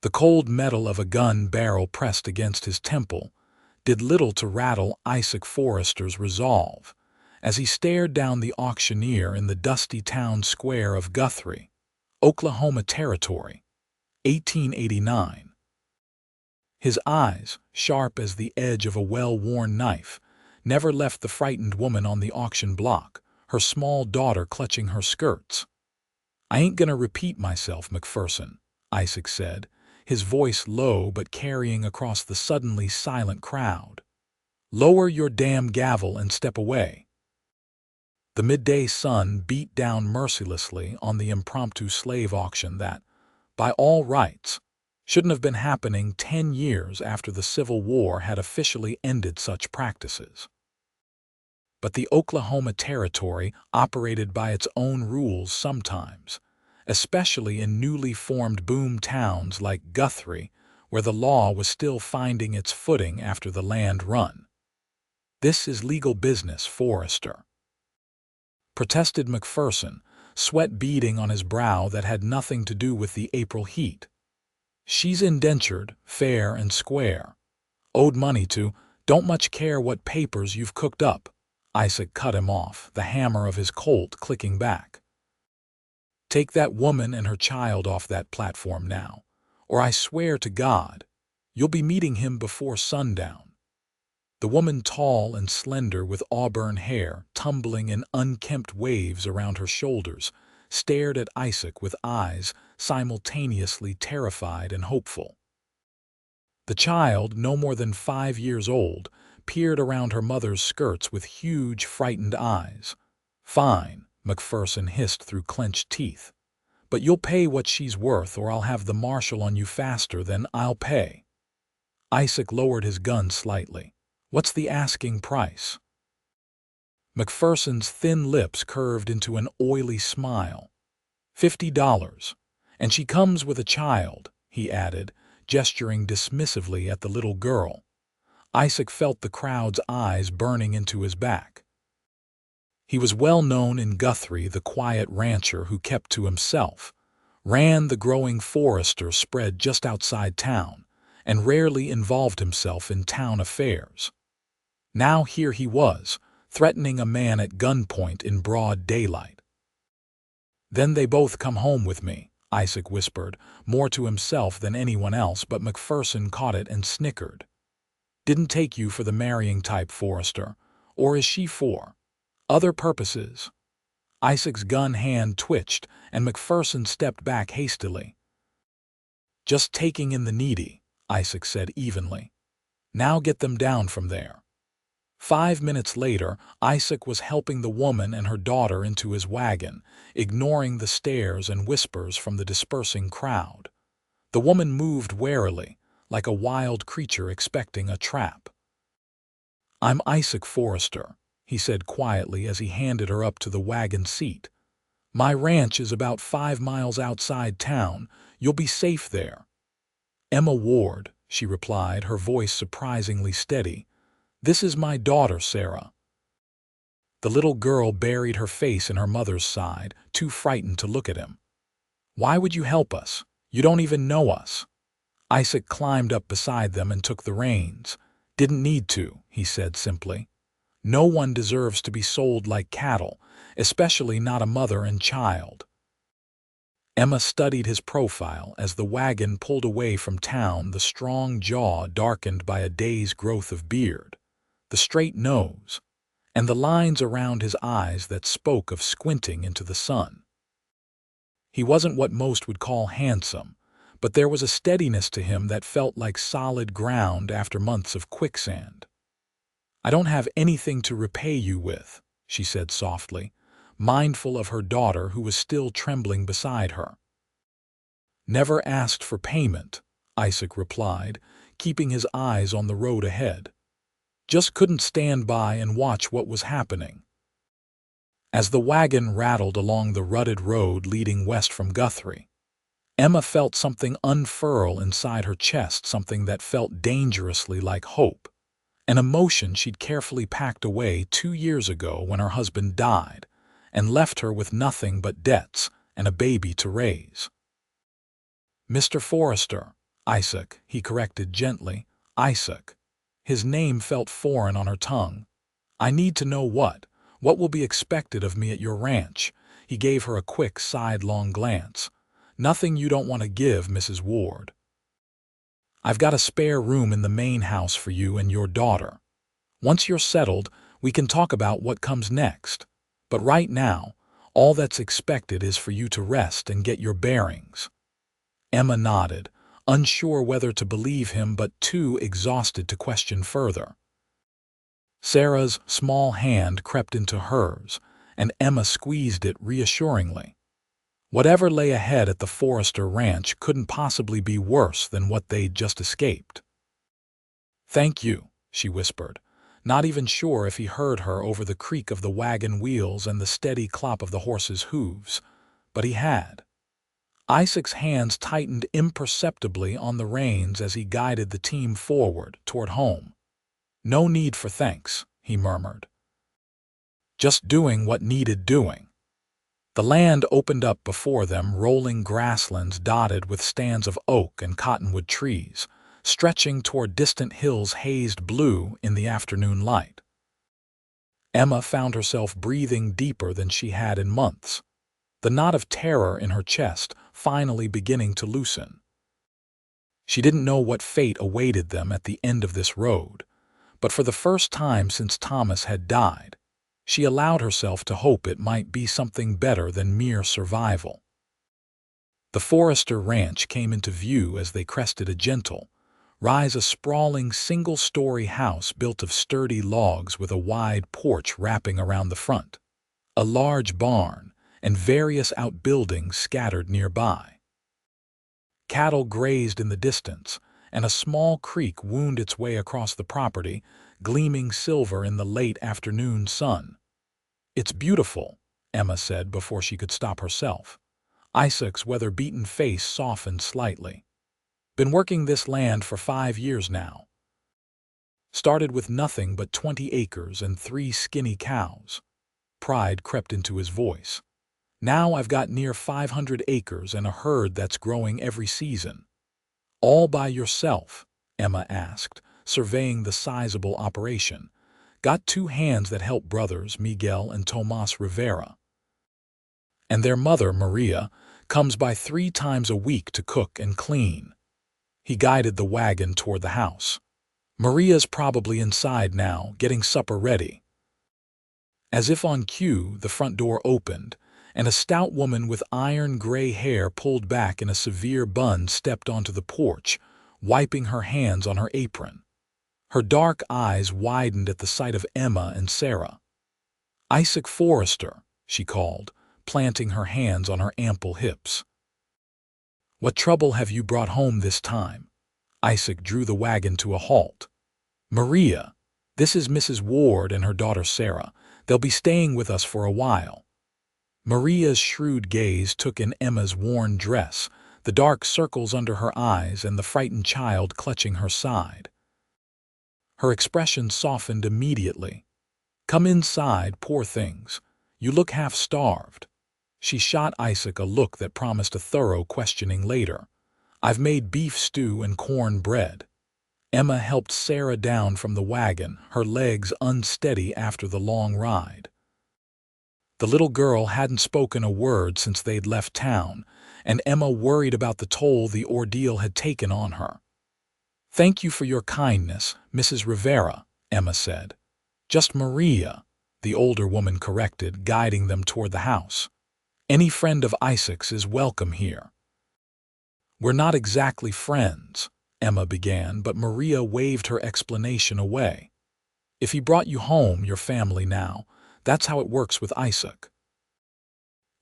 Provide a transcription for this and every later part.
The cold metal of a gun barrel pressed against his temple did little to rattle Isaac Forrester's resolve as he stared down the auctioneer in the dusty town square of Guthrie, Oklahoma Territory, 1889. His eyes, sharp as the edge of a well-worn knife, never left the frightened woman on the auction block, her small daughter clutching her skirts. "I ain't gonna repeat myself, McPherson," Isaac said, his voice low but carrying across the suddenly silent crowd. "Lower your damn gavel and step away." The midday sun beat down mercilessly on the impromptu slave auction that, by all rights, shouldn't have been happening 10 years after the Civil War had officially ended such practices. But the Oklahoma Territory operated by its own rules sometimes, especially in newly formed boom towns like Guthrie, where the law was still finding its footing after the land run. "This is legal business, Forrester," protested McPherson, sweat beading on his brow that had nothing to do with the April heat. "She's indentured, fair and square. Owed money to, don't much care what papers you've cooked up." Isaac cut him off, the hammer of his Colt clicking back. "Take that woman and her child off that platform now, or I swear to God, you'll be meeting him before sundown." The woman, tall and slender with auburn hair tumbling in unkempt waves around her shoulders, stared at Isaac with eyes simultaneously terrified and hopeful. The child, no more than 5 years old, peered around her mother's skirts with huge, frightened eyes. "Fine," McPherson hissed through clenched teeth. "But you'll pay what she's worth or I'll have the marshal on you faster than I'll pay." Isaac lowered his gun slightly. "What's the asking price?" McPherson's thin lips curved into an oily smile. $50. "And she comes with a child," he added, gesturing dismissively at the little girl. Isaac felt the crowd's eyes burning into his back. He was well known in Guthrie, the quiet rancher who kept to himself, ran the growing Forrester spread just outside town, and rarely involved himself in town affairs. Now here he was, threatening a man at gunpoint in broad daylight. "Then they both come home with me," Isaac whispered, more to himself than anyone else, but McPherson caught it and snickered. "Didn't take you for the marrying type, Forrester, or is she for other purposes?" Isaac's gun hand twitched, and McPherson stepped back hastily. "Just taking in the needy," Isaac said evenly. "Now get them down from there." 5 minutes later, Isaac was helping the woman and her daughter into his wagon, ignoring the stares and whispers from the dispersing crowd. The woman moved warily, like a wild creature expecting a trap. "I'm Isaac Forrester," he said quietly as he handed her up to the wagon seat. "My ranch is about 5 miles outside town. You'll be safe there." "Emma Ward," she replied, her voice surprisingly steady. "This is my daughter, Sarah." The little girl buried her face in her mother's side, too frightened to look at him. "Why would you help us? You don't even know us." Isaac climbed up beside them and took the reins. "Didn't need to," he said simply. "No one deserves to be sold like cattle, especially not a mother and child." Emma studied his profile as the wagon pulled away from town, the strong jaw darkened by a day's growth of beard, the straight nose, and the lines around his eyes that spoke of squinting into the sun. He wasn't what most would call handsome, but there was a steadiness to him that felt like solid ground after months of quicksand. "I don't have anything to repay you with," she said softly, mindful of her daughter who was still trembling beside her. "Never asked for payment," Isaac replied, keeping his eyes on the road ahead. "Just couldn't stand by and watch what was happening." As the wagon rattled along the rutted road leading west from Guthrie, Emma felt something unfurl inside her chest, something that felt dangerously like hope, an emotion she'd carefully packed away 2 years ago when her husband died and left her with nothing but debts and a baby to raise. "Mr. Forrester," Isaac, he corrected gently. Isaac. His name felt foreign on her tongue. I need to know what. What will be expected of me at your ranch? He gave her a quick, sidelong glance. Nothing you don't want to give, Mrs. Ward. I've got a spare room in the main house for you and your daughter. Once you're settled, we can talk about what comes next. But right now, all that's expected is for you to rest and get your bearings. Emma nodded, unsure whether to believe him but too exhausted to question further. Sarah's small hand crept into hers, and Emma squeezed it reassuringly. Whatever lay ahead at the Forrester ranch couldn't possibly be worse than what they'd just escaped. Thank you, she whispered, not even sure if he heard her over the creak of the wagon wheels and the steady clop of the horse's hooves, but he had. Isaac's hands tightened imperceptibly on the reins as he guided the team forward toward home. No need for thanks, he murmured. Just doing what needed doing. The land opened up before them, rolling grasslands dotted with stands of oak and cottonwood trees, stretching toward distant hills hazed blue in the afternoon light. Emma found herself breathing deeper than she had in months, the knot of terror in her chest finally beginning to loosen. She didn't know what fate awaited them at the end of this road, but for the first time since Thomas had died, she allowed herself to hope it might be something better than mere survival. The Forrester ranch came into view as they crested a gentle rise, a sprawling single-story house built of sturdy logs with a wide porch wrapping around the front, a large barn, and various outbuildings scattered nearby. Cattle grazed in the distance, and a small creek wound its way across the property, gleaming silver in the late afternoon sun. It's beautiful, Emma said before she could stop herself. Isaac's weather-beaten face softened slightly. Been working this land for 5 years now. Started with nothing but 20 acres and 3 skinny cows. Pride crept into his voice. Now I've got near 500 acres and a herd that's growing every season. All by yourself? Emma asked, surveying the sizable operation. Got 2 hands that help brothers Miguel and Tomas Rivera. And their mother, Maria, comes by 3 times a week to cook and clean. He guided the wagon toward the house. Maria's probably inside now, getting supper ready. As if on cue, the front door opened, and a stout woman with iron-gray hair pulled back in a severe bun stepped onto the porch, wiping her hands on her apron. Her dark eyes widened at the sight of Emma and Sarah. Isaac Forrester, she called, planting her hands on her ample hips. What trouble have you brought home this time? Isaac drew the wagon to a halt. Maria, this is Mrs. Ward and her daughter Sarah. They'll be staying with us for a while. Maria's shrewd gaze took in Emma's worn dress, the dark circles under her eyes and the frightened child clutching her side. Her expression softened immediately. Come inside, poor things. You look half-starved. She shot Isaac a look that promised a thorough questioning later. I've made beef stew and corn bread. Emma helped Sarah down from the wagon, her legs unsteady after the long ride. The little girl hadn't spoken a word since they'd left town, and Emma worried about the toll the ordeal had taken on her. Thank you for your kindness, Mrs. Rivera, Emma said. Just Maria, the older woman corrected, guiding them toward the house. Any friend of Isaac's is welcome here. We're not exactly friends, Emma began, but Maria waved her explanation away. If he brought you home, your family now, that's how it works with Isaac.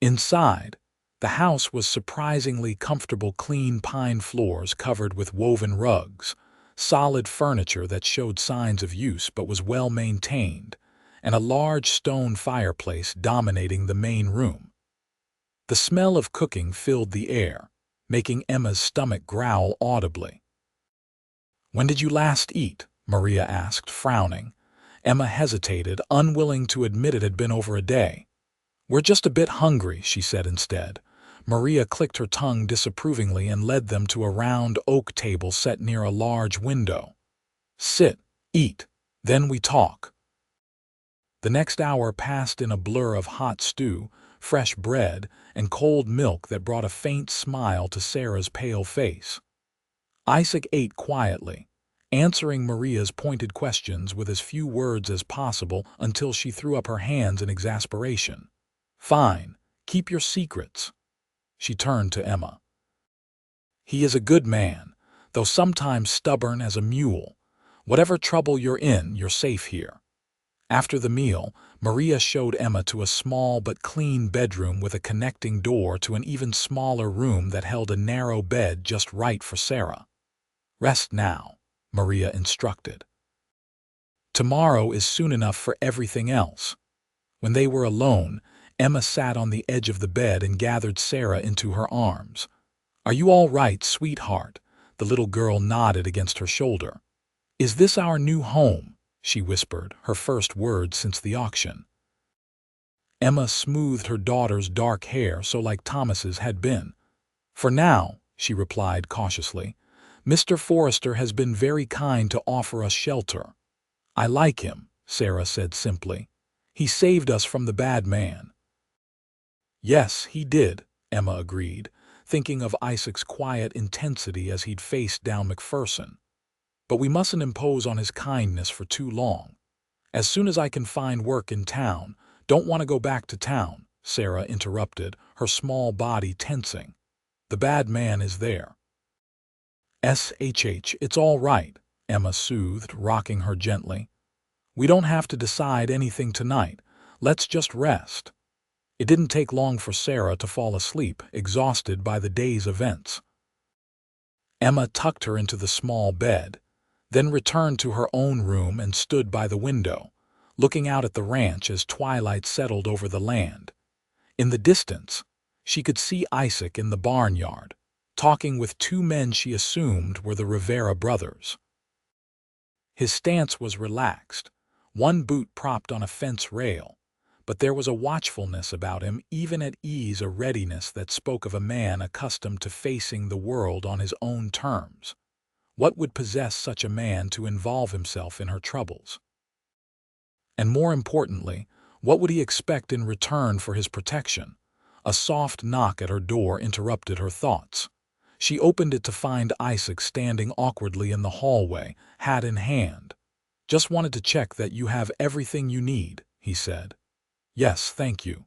Inside, the house was surprisingly comfortable, clean pine floors covered with woven rugs, solid furniture that showed signs of use but was well maintained, and a large stone fireplace dominating the main room. The smell of cooking filled the air, making Emma's stomach growl audibly. When did you last eat? Maria asked, frowning. Emma hesitated, unwilling to admit it had been over a day. We're just a bit hungry, she said instead. Maria clicked her tongue disapprovingly and led them to a round oak table set near a large window. "Sit, eat, then we talk." The next hour passed in a blur of hot stew, fresh bread, and cold milk that brought a faint smile to Sarah's pale face. Isaac ate quietly, answering Maria's pointed questions with as few words as possible until she threw up her hands in exasperation. "Fine, keep your secrets." She turned to Emma. "He is a good man, though sometimes stubborn as a mule. Whatever trouble you're in, you're safe here." After the meal, Maria showed Emma to a small but clean bedroom with a connecting door to an even smaller room that held a narrow bed just right for Sarah. "Rest now," Maria instructed. "Tomorrow is soon enough for everything else." When they were alone, Emma sat on the edge of the bed and gathered Sarah into her arms. "Are you all right, sweetheart?" The little girl nodded against her shoulder. "Is this our new home?" she whispered, her first words since the auction. Emma smoothed her daughter's dark hair so like Thomas's had been. "For now," she replied cautiously. "Mr. Forrester has been very kind to offer us shelter." "I like him," Sarah said simply. "He saved us from the bad man." "Yes, he did," Emma agreed, thinking of Isaac's quiet intensity as he'd faced down McPherson. "But we mustn't impose on his kindness for too long. As soon as I can find work in town—" "Don't want to go back to town," Sarah interrupted, her small body tensing. "The bad man is there." It's all right," Emma soothed, rocking her gently. "We don't have to decide anything tonight. Let's just rest." It didn't take long for Sarah to fall asleep, exhausted by the day's events. Emma tucked her into the small bed, then returned to her own room and stood by the window, looking out at the ranch as twilight settled over the land. In the distance, she could see Isaac in the barnyard, talking with two men she assumed were the Rivera brothers. His stance was relaxed, one boot propped on a fence rail, but there was a watchfulness about him, even at ease, a readiness that spoke of a man accustomed to facing the world on his own terms. What would possess such a man to involve himself in her troubles? And more importantly, what would he expect in return for his protection? A soft knock at her door interrupted her thoughts. She opened it to find Isaac standing awkwardly in the hallway, hat in hand. "Just wanted to check that you have everything you need," he said. "Yes, thank you."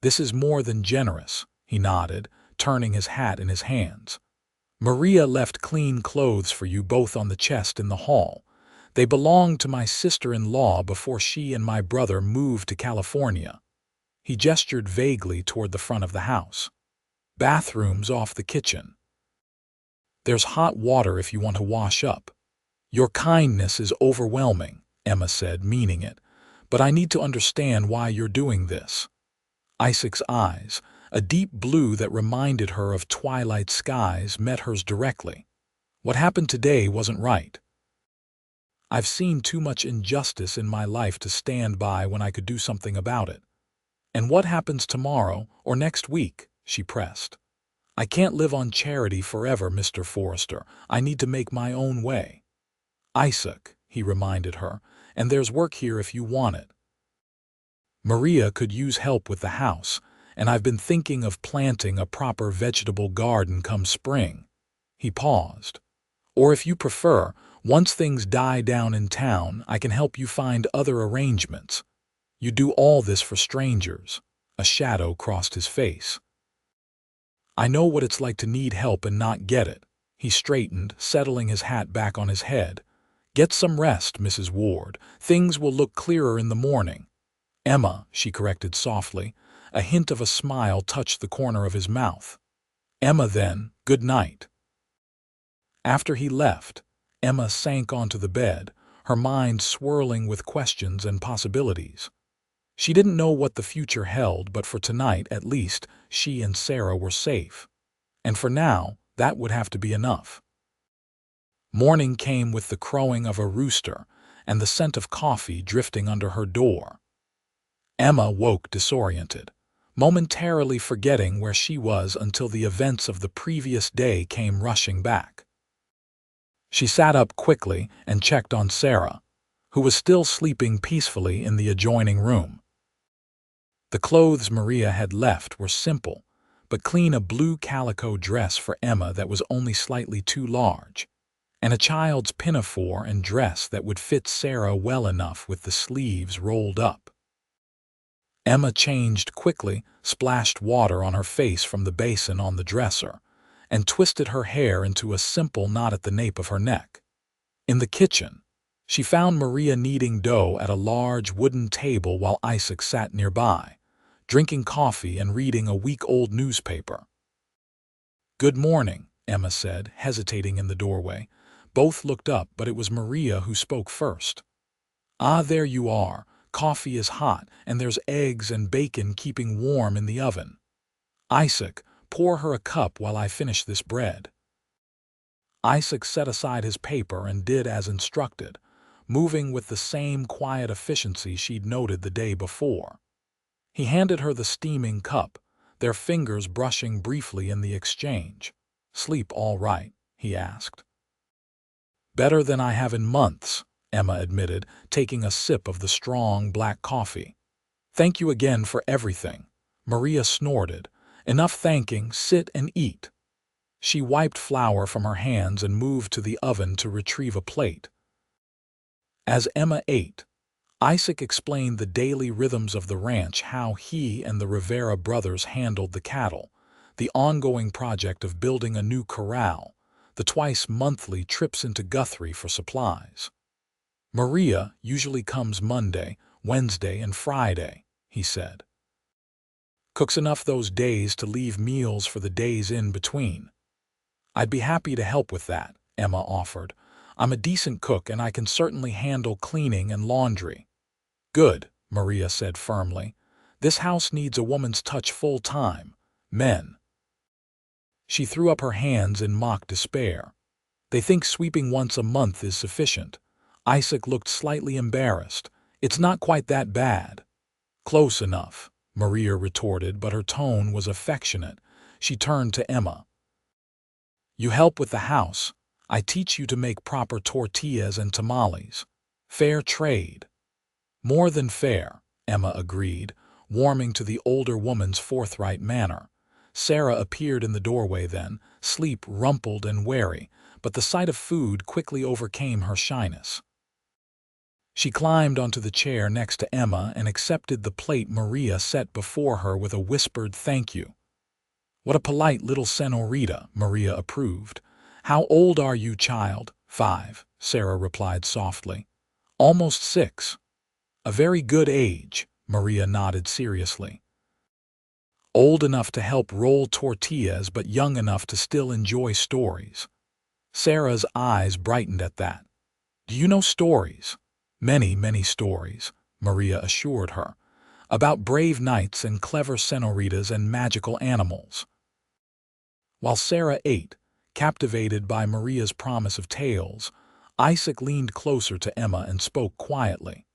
"This is more than generous," he nodded, turning his hat in his hands. "Maria left clean clothes for you both on the chest in the hall. They belonged to my sister-in-law before she and my brother moved to California." He gestured vaguely toward the front of the house. "Bathrooms off the kitchen. There's hot water if you want to wash up." "Your kindness is overwhelming," Emma said, meaning it, "but I need to understand why you're doing this." Isaac's eyes, a deep blue that reminded her of twilight skies, met hers directly. "What happened today wasn't right. I've seen too much injustice in my life to stand by when I could do something about it." "And what happens tomorrow or next week?" she pressed. "I can't live on charity forever, Mr. Forrester. I need to make my own way." "Isaac," he reminded her, "and there's work here if you want it. Maria could use help with the house, and I've been thinking of planting a proper vegetable garden come spring." He paused. "Or if you prefer, once things die down in town, I can help you find other arrangements. You do all this for strangers." A shadow crossed his face. "I know what it's like to need help and not get it." He straightened, settling his hat back on his head. "Get some rest, Mrs. Ward. Things will look clearer in the morning." "Emma," she corrected softly. A hint of a smile touched the corner of his mouth. "Emma, then, good night." After he left, Emma sank onto the bed, her mind swirling with questions and possibilities. She didn't know what the future held, but for tonight, at least, she and Sarah were safe. And for now, that would have to be enough. Morning came with the crowing of a rooster and the scent of coffee drifting under her door. Emma woke disoriented. momentarily forgetting where she was until the events of the previous day came rushing back. She sat up quickly and checked on Sarah, who was still sleeping peacefully in the adjoining room. The clothes Maria had left were simple, but clean: a blue calico dress for Emma that was only slightly too large, and a child's pinafore and dress that would fit Sarah well enough with the sleeves rolled up. Emma changed quickly, splashed water on her face from the basin on the dresser, and twisted her hair into a simple knot at the nape of her neck. In the kitchen, she found Maria kneading dough at a large wooden table while Isaac sat nearby, drinking coffee and reading a week-old newspaper. "Good morning," Emma said, hesitating in the doorway. Both looked up, but it was Maria who spoke first. "Ah, there you are. Coffee is hot, and there's eggs and bacon keeping warm in the oven. Isaac, pour her a cup while I finish this bread." Isaac set aside his paper and did as instructed, moving with the same quiet efficiency she'd noted the day before. He handed her the steaming cup, their fingers brushing briefly in the exchange. "Sleep all right?" he asked. "Better than I have in months," Emma admitted, taking a sip of the strong black coffee. "Thank you again for everything," Maria snorted. "Enough thanking, sit and eat." She wiped flour from her hands and moved to the oven to retrieve a plate. As Emma ate, Isaac explained the daily rhythms of the ranch, how he and the Rivera brothers handled the cattle, the ongoing project of building a new corral, the twice-monthly trips into Guthrie for supplies. "Maria usually comes Monday, Wednesday, and Friday," he said. "Cooks enough those days to leave meals for the days in between." "I'd be happy to help with that," Emma offered. "I'm a decent cook and I can certainly handle cleaning and laundry." "Good," Maria said firmly. "This house needs a woman's touch full-time. Men." She threw up her hands in mock despair. "They think sweeping once a month is sufficient." Isaac looked slightly embarrassed. "It's not quite that bad." "Close enough," Maria retorted, but her tone was affectionate. She turned to Emma. "You help with the house. I teach you to make proper tortillas and tamales. Fair trade." "More than fair," Emma agreed, warming to the older woman's forthright manner. Sarah appeared in the doorway then, sleep rumpled and wary, but the sight of food quickly overcame her shyness. She climbed onto the chair next to Emma and accepted the plate Maria set before her with a whispered thank you. "What a polite little senorita," Maria approved. "How old are you, child?" "5," Sarah replied softly. "Almost 6. A very good age," Maria nodded seriously. "Old enough to help roll tortillas, but young enough to still enjoy stories." Sarah's eyes brightened at that. "Do you know stories?" "Many, many stories," Maria assured her. "About brave knights and clever senoritas and magical animals." While Sarah ate, captivated by Maria's promise of tales, Isaac leaned closer to Emma and spoke quietly.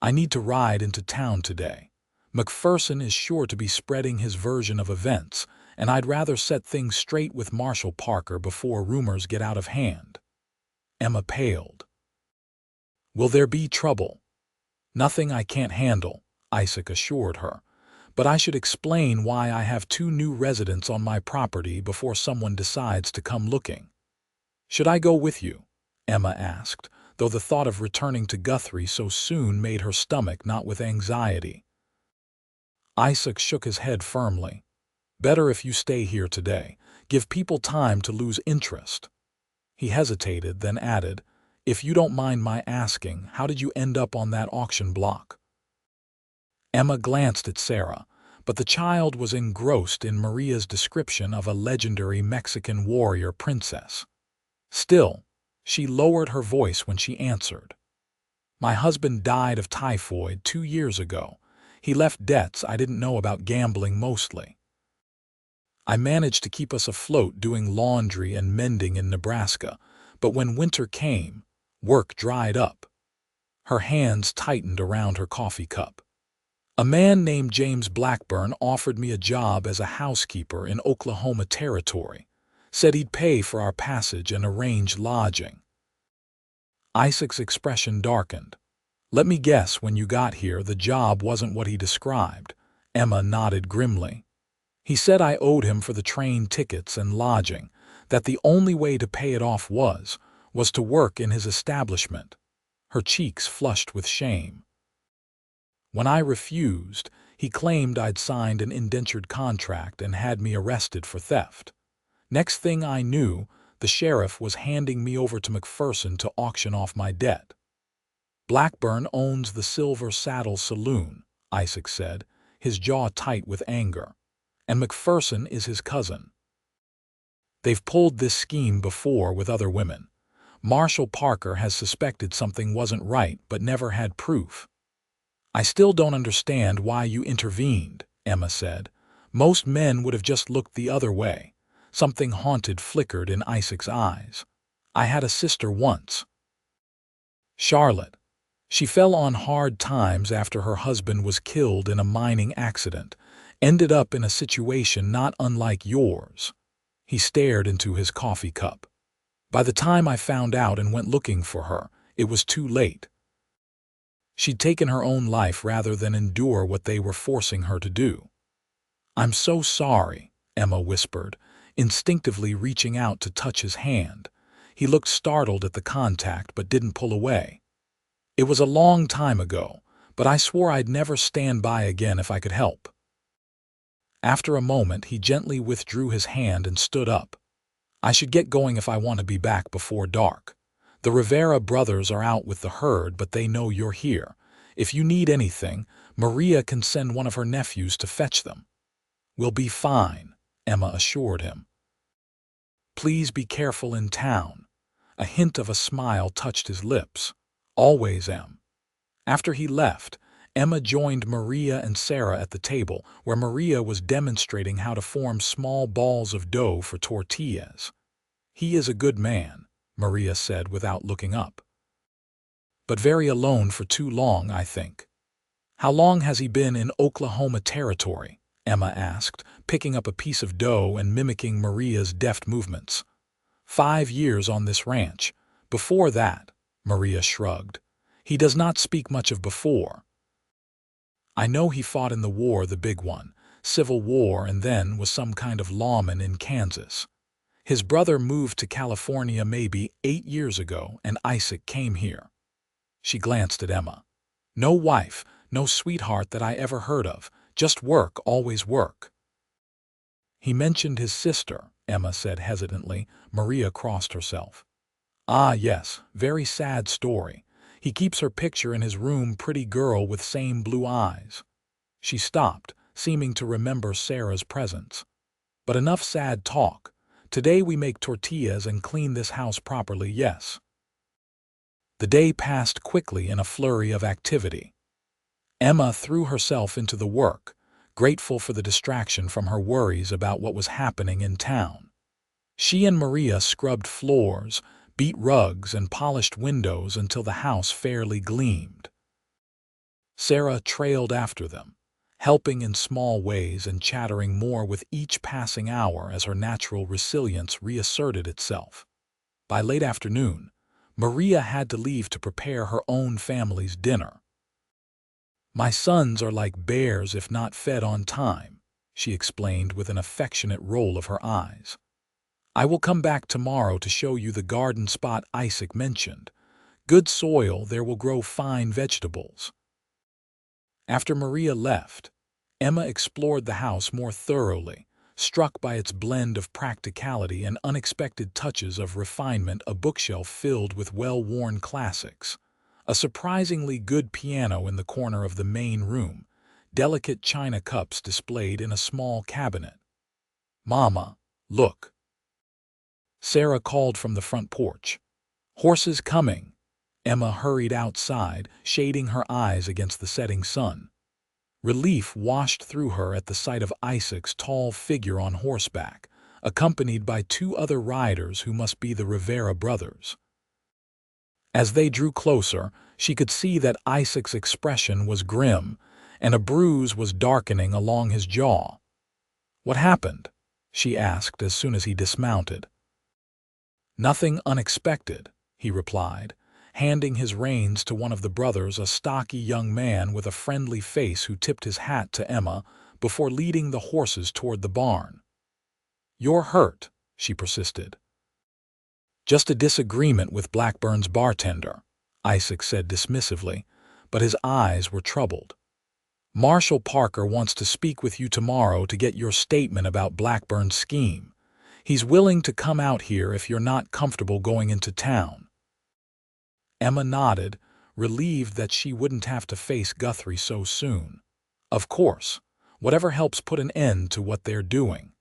"I need to ride into town today. McPherson is sure to be spreading his version of events, and I'd rather set things straight with Marshal Parker before rumors get out of hand." Emma paled. "Will there be trouble?" "Nothing I can't handle," Isaac assured her. "But I should explain why I have 2 new residents on my property before someone decides to come looking." "Should I go with you?" Emma asked, though the thought of returning to Guthrie so soon made her stomach knot with anxiety. Isaac shook his head firmly. "Better if you stay here today. Give people time to lose interest." He hesitated, then added, "If you don't mind my asking, how did you end up on that auction block?" Emma glanced at Sarah, but the child was engrossed in Maria's description of a legendary Mexican warrior princess. Still, she lowered her voice when she answered. "My husband died of typhoid 2 years ago. He left debts I didn't know about, gambling mostly. I managed to keep us afloat doing laundry and mending in Nebraska, but when winter came, work dried up." Her hands tightened around her coffee cup. A man named James Blackburn offered me a job as a housekeeper in Oklahoma Territory. Said he'd pay for our passage and arrange lodging. Isaac's expression darkened. Let me guess, when you got here, the job wasn't what he described. Emma nodded grimly. He said I owed him for the train tickets and lodging, that the only way to pay it off was to work in his establishment. Her cheeks flushed with shame. When I refused, he claimed I'd signed an indentured contract and had me arrested for theft. Next thing I knew, the sheriff was handing me over to McPherson to auction off my debt. Blackburn owns the Silver Saddle Saloon, Isaac said, his jaw tight with anger. And McPherson is his cousin. They've pulled this scheme before with other women. Marshall Parker has suspected something wasn't right but never had proof. I still don't understand why you intervened, Emma said. Most men would have just looked the other way. Something haunted flickered in Isaac's eyes. I had a sister once. Charlotte. She fell on hard times after her husband was killed in a mining accident. Ended up in a situation not unlike yours. He stared into his coffee cup. By the time I found out and went looking for her, it was too late. She'd taken her own life rather than endure what they were forcing her to do. I'm so sorry, Emma whispered, instinctively reaching out to touch his hand. He looked startled at the contact but didn't pull away. It was a long time ago, but I swore I'd never stand by again if I could help. After a moment, he gently withdrew his hand and stood up. I should get going if I want to be back before dark. The Rivera brothers are out with the herd, but they know you're here. If you need anything, Maria can send one of her nephews to fetch them. We'll be fine, Emma assured him. Please be careful in town. A hint of a smile touched his lips. Always, Em. After he left, Emma joined Maria and Sarah at the table, where Maria was demonstrating how to form small balls of dough for tortillas. He is a good man, Maria said without looking up. But very alone for too long, I think. How long has he been in Oklahoma Territory? Emma asked, picking up a piece of dough and mimicking Maria's deft movements. 5 years on this ranch. Before that, Maria shrugged. He does not speak much of before. I know he fought in the war, the big one, Civil War, and then was some kind of lawman in Kansas. His brother moved to California maybe 8 years ago, and Isaac came here. She glanced at Emma. No wife, no sweetheart that I ever heard of, just work, always work. He mentioned his sister, Emma said hesitantly. Maria crossed herself. Ah, yes, very sad story. He keeps her picture in his room, pretty girl with same blue eyes. She stopped, seeming to remember Sarah's presence. But enough sad talk. Today we make tortillas and clean this house properly, yes. The day passed quickly in a flurry of activity. Emma threw herself into the work, grateful for the distraction from her worries about what was happening in town. She and Maria scrubbed floors, beat rugs, and polished windows until the house fairly gleamed. Sarah trailed after them, helping in small ways and chattering more with each passing hour as her natural resilience reasserted itself. By late afternoon, Maria had to leave to prepare her own family's dinner. My sons are like bears if not fed on time, she explained with an affectionate roll of her eyes. I will come back tomorrow to show you the garden spot Isaac mentioned. Good soil, there will grow fine vegetables. After Maria left, Emma explored the house more thoroughly, struck by its blend of practicality and unexpected touches of refinement. A bookshelf filled with well-worn classics, a surprisingly good piano in the corner of the main room, delicate china cups displayed in a small cabinet. Mama, look. Sarah called from the front porch. Horses coming. Emma hurried outside, shading her eyes against the setting sun. Relief washed through her at the sight of Isaac's tall figure on horseback, accompanied by 2 other riders who must be the Rivera brothers. As they drew closer, she could see that Isaac's expression was grim, and a bruise was darkening along his jaw. "What happened?" she asked as soon as he dismounted. "Nothing unexpected," he replied, handing his reins to one of the brothers, a stocky young man with a friendly face who tipped his hat to Emma before leading the horses toward the barn. "You're hurt," she persisted. "Just a disagreement with Blackburn's bartender," Isaac said dismissively, but his eyes were troubled. "Marshal Parker wants to speak with you tomorrow to get your statement about Blackburn's scheme. He's willing to come out here if you're not comfortable going into town." Emma nodded, relieved that she wouldn't have to face Guthrie so soon. "Of course, whatever helps put an end to what they're doing."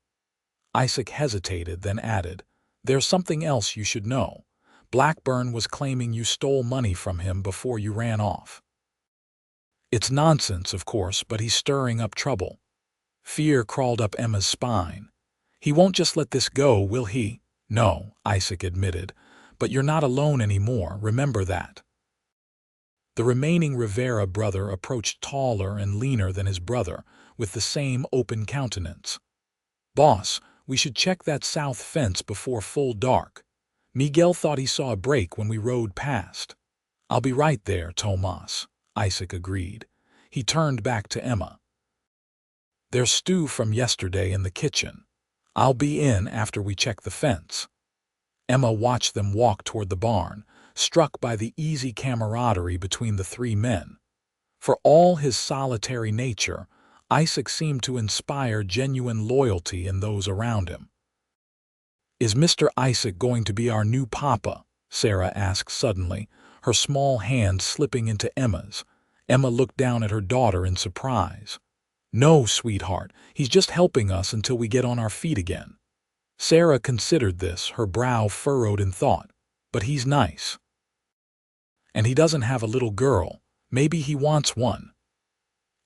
Isaac hesitated, then added, "There's something else you should know. Blackburn was claiming you stole money from him before you ran off." "It's nonsense, of course, but he's stirring up trouble." Fear crawled up Emma's spine. "He won't just let this go, will he?" "No," Isaac admitted, "but you're not alone anymore, remember that." The remaining Rivera brother approached, taller and leaner than his brother, with the same open countenance. "Boss, we should check that south fence before full dark. Miguel thought he saw a break when we rode past." "I'll be right there, Tomas," Isaac agreed. He turned back to Emma. "There's stew from yesterday in the kitchen. I'll be in after we check the fence." Emma watched them walk toward the barn, struck by the easy camaraderie between the three men. For all his solitary nature, Isaac seemed to inspire genuine loyalty in those around him. "Is Mr. Isaac going to be our new papa?" Sarah asked suddenly, her small hand slipping into Emma's. Emma looked down at her daughter in surprise. "No, sweetheart, he's just helping us until we get on our feet again." Sarah considered this, her brow furrowed in thought. "But he's nice. And he doesn't have a little girl. Maybe he wants one."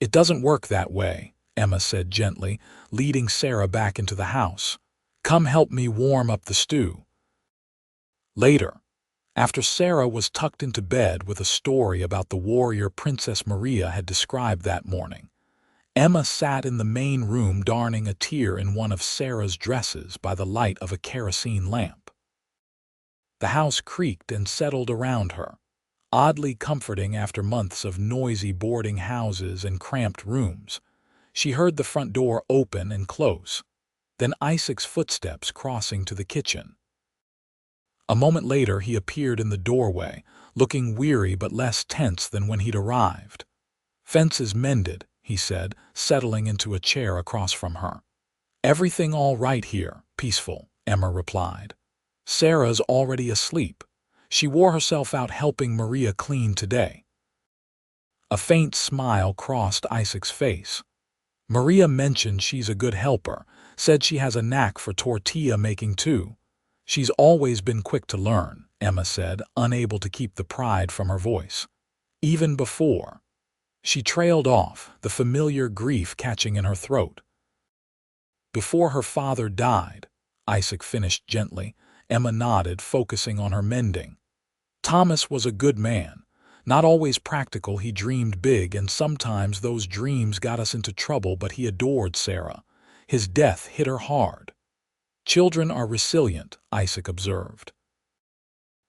"It doesn't work that way," Emma said gently, leading Sarah back into the house. "Come help me warm up the stew." Later, after Sarah was tucked into bed with a story about the warrior Princess Maria had described that morning, Emma sat in the main room darning a tear in one of Sarah's dresses by the light of a kerosene lamp. The house creaked and settled around her, oddly comforting after months of noisy boarding houses and cramped rooms. She heard the front door open and close, then Isaac's footsteps crossing to the kitchen. A moment later he appeared in the doorway, looking weary but less tense than when he'd arrived. "Fences mended," he said, settling into a chair across from her. "Everything all right here, peaceful," Emma replied. "Sarah's already asleep. She wore herself out helping Maria clean today." A faint smile crossed Isaac's face. "Maria mentioned she's a good helper, said she has a knack for tortilla making too." "She's always been quick to learn," Emma said, unable to keep the pride from her voice. "Even before." She trailed off, the familiar grief catching in her throat. "Before her father died," Isaac finished gently. Emma nodded, focusing on her mending. "Thomas was a good man. Not always practical, he dreamed big, and sometimes those dreams got us into trouble, but he adored Sarah. His death hit her hard." "Children are resilient," Isaac observed.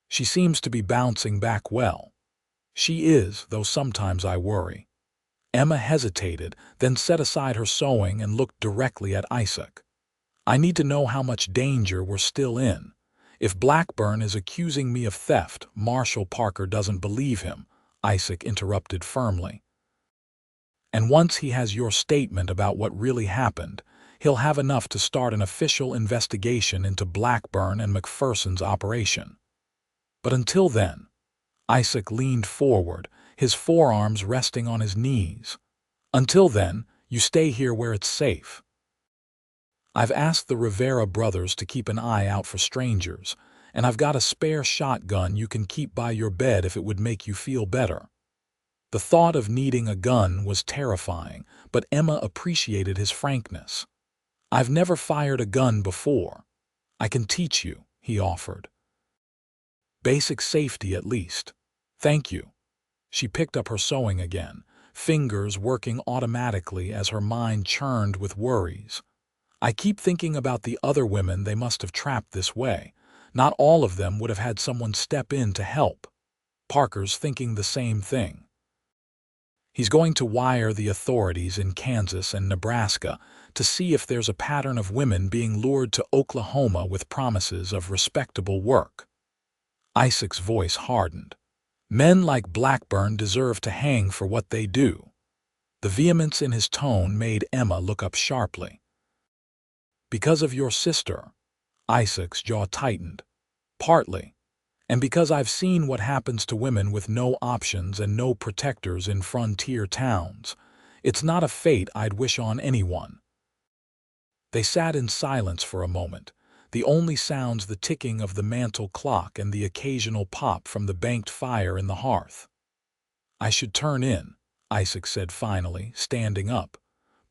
"She seems to be bouncing back well." "She is, though sometimes I worry." Emma hesitated, then set aside her sewing and looked directly at Isaac. "I need to know how much danger we're still in. If Blackburn is accusing me of theft, Marshal Parker doesn't believe him," Isaac interrupted firmly. "And once he has your statement about what really happened, he'll have enough to start an official investigation into Blackburn and McPherson's operation. But until then," Isaac leaned forward, his forearms resting on his knees. "Until then, you stay here where it's safe. I've asked the Rivera brothers to keep an eye out for strangers, and I've got a spare shotgun you can keep by your bed if it would make you feel better." The thought of needing a gun was terrifying, but Emma appreciated his frankness. "I've never fired a gun before. I can teach you," he offered. "Basic safety at least." "Thank you." She picked up her sewing again, fingers working automatically as her mind churned with worries. I keep thinking about the other women they must have trapped this way. Not all of them would have had someone step in to help. Parker's thinking the same thing. He's going to wire the authorities in Kansas and Nebraska to see if there's a pattern of women being lured to Oklahoma with promises of respectable work. Isaac's voice hardened. Men like Blackburn deserve to hang for what they do. The vehemence in his tone made Emma look up sharply. Because of your sister, Isaac's jaw tightened. Partly. And because I've seen what happens to women with no options and no protectors in frontier towns, it's not a fate I'd wish on anyone. They sat in silence for a moment, the only sounds the ticking of the mantel clock and the occasional pop from the banked fire in the hearth. I should turn in, Isaac said finally, standing up.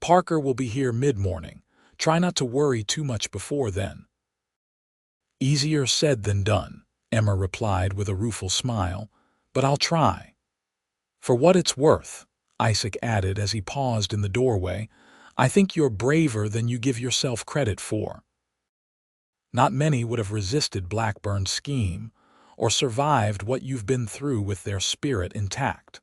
Parker will be here mid-morning. Try not to worry too much before then. Easier said than done, Emma replied with a rueful smile, but I'll try. For what it's worth, Isaac added as he paused in the doorway, I think you're braver than you give yourself credit for. Not many would have resisted Blackburn's scheme or survived what you've been through with their spirit intact.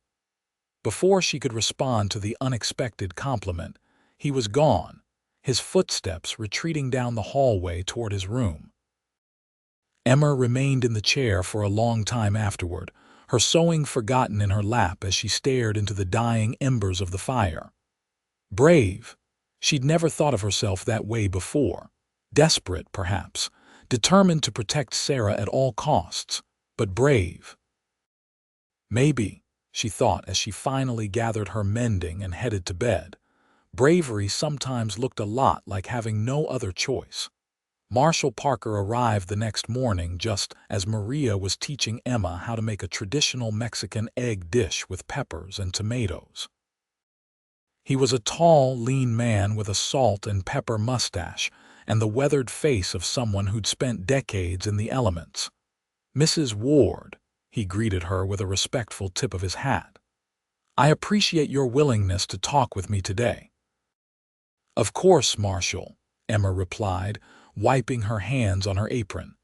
Before she could respond to the unexpected compliment, he was gone, his footsteps retreating down the hallway toward his room. Emma remained in the chair for a long time afterward, her sewing forgotten in her lap as she stared into the dying embers of the fire. Brave. She'd never thought of herself that way before. Desperate, perhaps, determined to protect Sarah at all costs, but brave. Maybe, she thought as she finally gathered her mending and headed to bed. Bravery sometimes looked a lot like having no other choice. Marshall Parker arrived the next morning just as Maria was teaching Emma how to make a traditional Mexican egg dish with peppers and tomatoes. He was a tall, lean man with a salt and pepper mustache and the weathered face of someone who'd spent decades in the elements. Mrs. Ward, he greeted her with a respectful tip of his hat. I appreciate your willingness to talk with me today. Of course, Marshall, Emma replied, wiping her hands on her apron.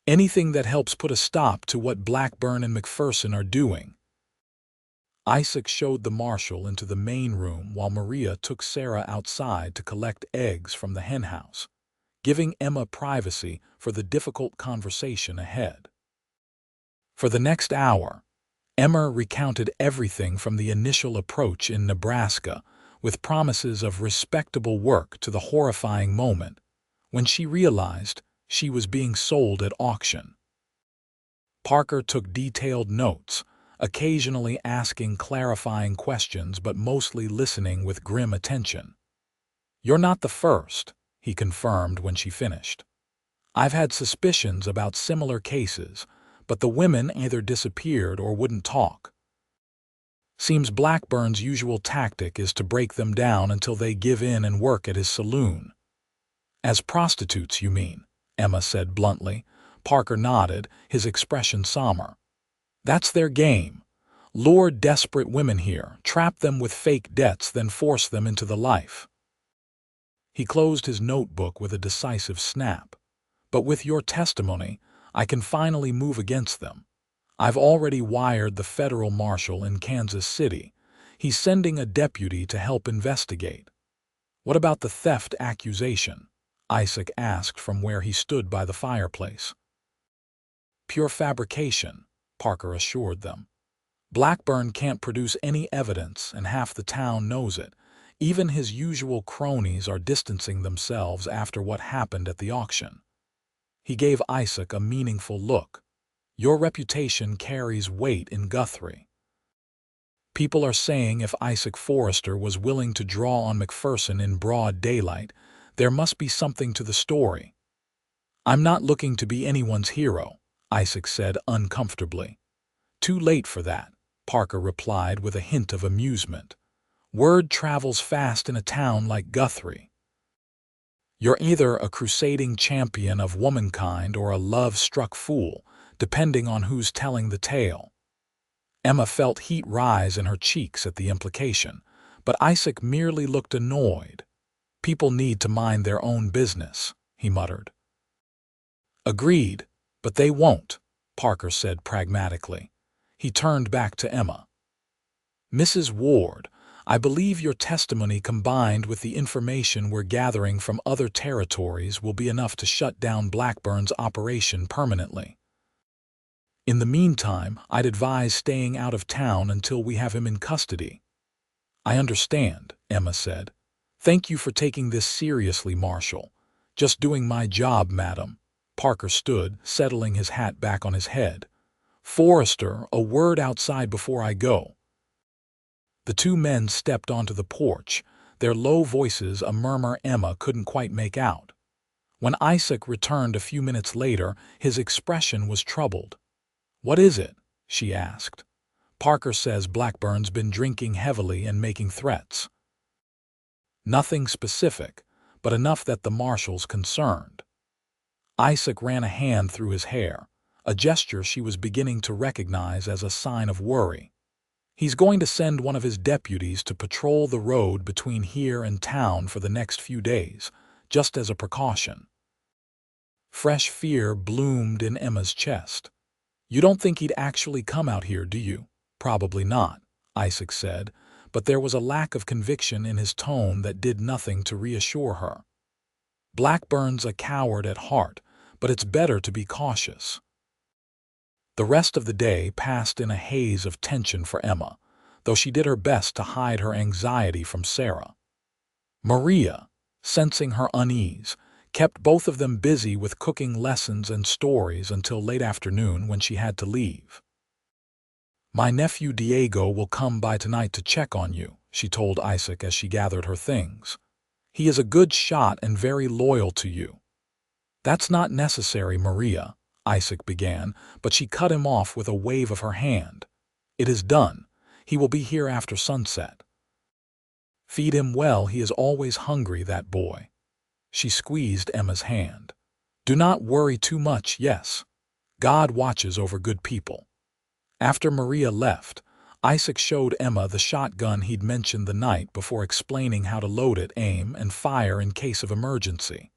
Anything that helps put a stop to what Blackburn and McPherson are doing. Isaac showed the marshal into the main room while Maria took Sarah outside to collect eggs from the henhouse, giving Emma privacy for the difficult conversation ahead. For the next hour, Emma recounted everything from the initial approach in Nebraska, with promises of respectable work to the horrifying moment when she realized she was being sold at auction. Parker took detailed notes, occasionally asking clarifying questions but mostly listening with grim attention. You're not the first, he confirmed when she finished. I've had suspicions about similar cases, but the women either disappeared or wouldn't talk. Seems Blackburn's usual tactic is to break them down until they give in and work at his saloon. As prostitutes, you mean, Emma said bluntly. Parker nodded, his expression somber. That's their game. Lure desperate women here, trap them with fake debts, then force them into the life. He closed his notebook with a decisive snap. But with your testimony, I can finally move against them. I've already wired the federal marshal in Kansas City. He's sending a deputy to help investigate. What about the theft accusation? Isaac asked from where he stood by the fireplace. Pure fabrication, Parker assured them. Blackburn can't produce any evidence and half the town knows it. Even his usual cronies are distancing themselves after what happened at the auction. He gave Isaac a meaningful look. Your reputation carries weight in Guthrie. People are saying if Isaac Forrester was willing to draw on McPherson in broad daylight, there must be something to the story. I'm not looking to be anyone's hero, Isaac said uncomfortably. Too late for that, Parker replied with a hint of amusement. Word travels fast in a town like Guthrie. You're either a crusading champion of womankind or a love-struck fool, depending on who's telling the tale. Emma felt heat rise in her cheeks at the implication, but Isaac merely looked annoyed. "People need to mind their own business," he muttered. "Agreed, but they won't," Parker said pragmatically. He turned back to Emma. "Mrs. Ward, I believe your testimony combined with the information we're gathering from other territories will be enough to shut down Blackburn's operation permanently. In the meantime, I'd advise staying out of town until we have him in custody." "I understand," Emma said. "Thank you for taking this seriously, Marshal." "Just doing my job, madam." Parker stood, settling his hat back on his head. "Forrester, a word outside before I go." The two men stepped onto the porch, their low voices a murmur Emma couldn't quite make out. When Isaac returned a few minutes later, his expression was troubled. "What is it?" she asked. "Parker says Blackburn's been drinking heavily and making threats." "Nothing specific, but enough that the marshal's concerned." Isaac ran a hand through his hair, a gesture she was beginning to recognize as a sign of worry. "He's going to send one of his deputies to patrol the road between here and town for the next few days, just as a precaution." Fresh fear bloomed in Emma's chest. "You don't think he'd actually come out here, do you?" "Probably not," Isaac said, but there was a lack of conviction in his tone that did nothing to reassure her. "Blackburn's a coward at heart, but it's better to be cautious." The rest of the day passed in a haze of tension for Emma, though she did her best to hide her anxiety from Sarah. Maria, sensing her unease, kept both of them busy with cooking lessons and stories until late afternoon when she had to leave. "My nephew Diego will come by tonight to check on you," she told Isaac as she gathered her things. "He is a good shot and very loyal to you." "That's not necessary, Maria," Isaac began, but she cut him off with a wave of her hand. "It is done. He will be here after sunset." "Feed him well, he is always hungry, that boy." She squeezed Emma's hand. "Do not worry too much, yes. God watches over good people." After Maria left, Isaac showed Emma the shotgun he'd mentioned the night before, explaining how to load it, aim, and fire in case of emergency.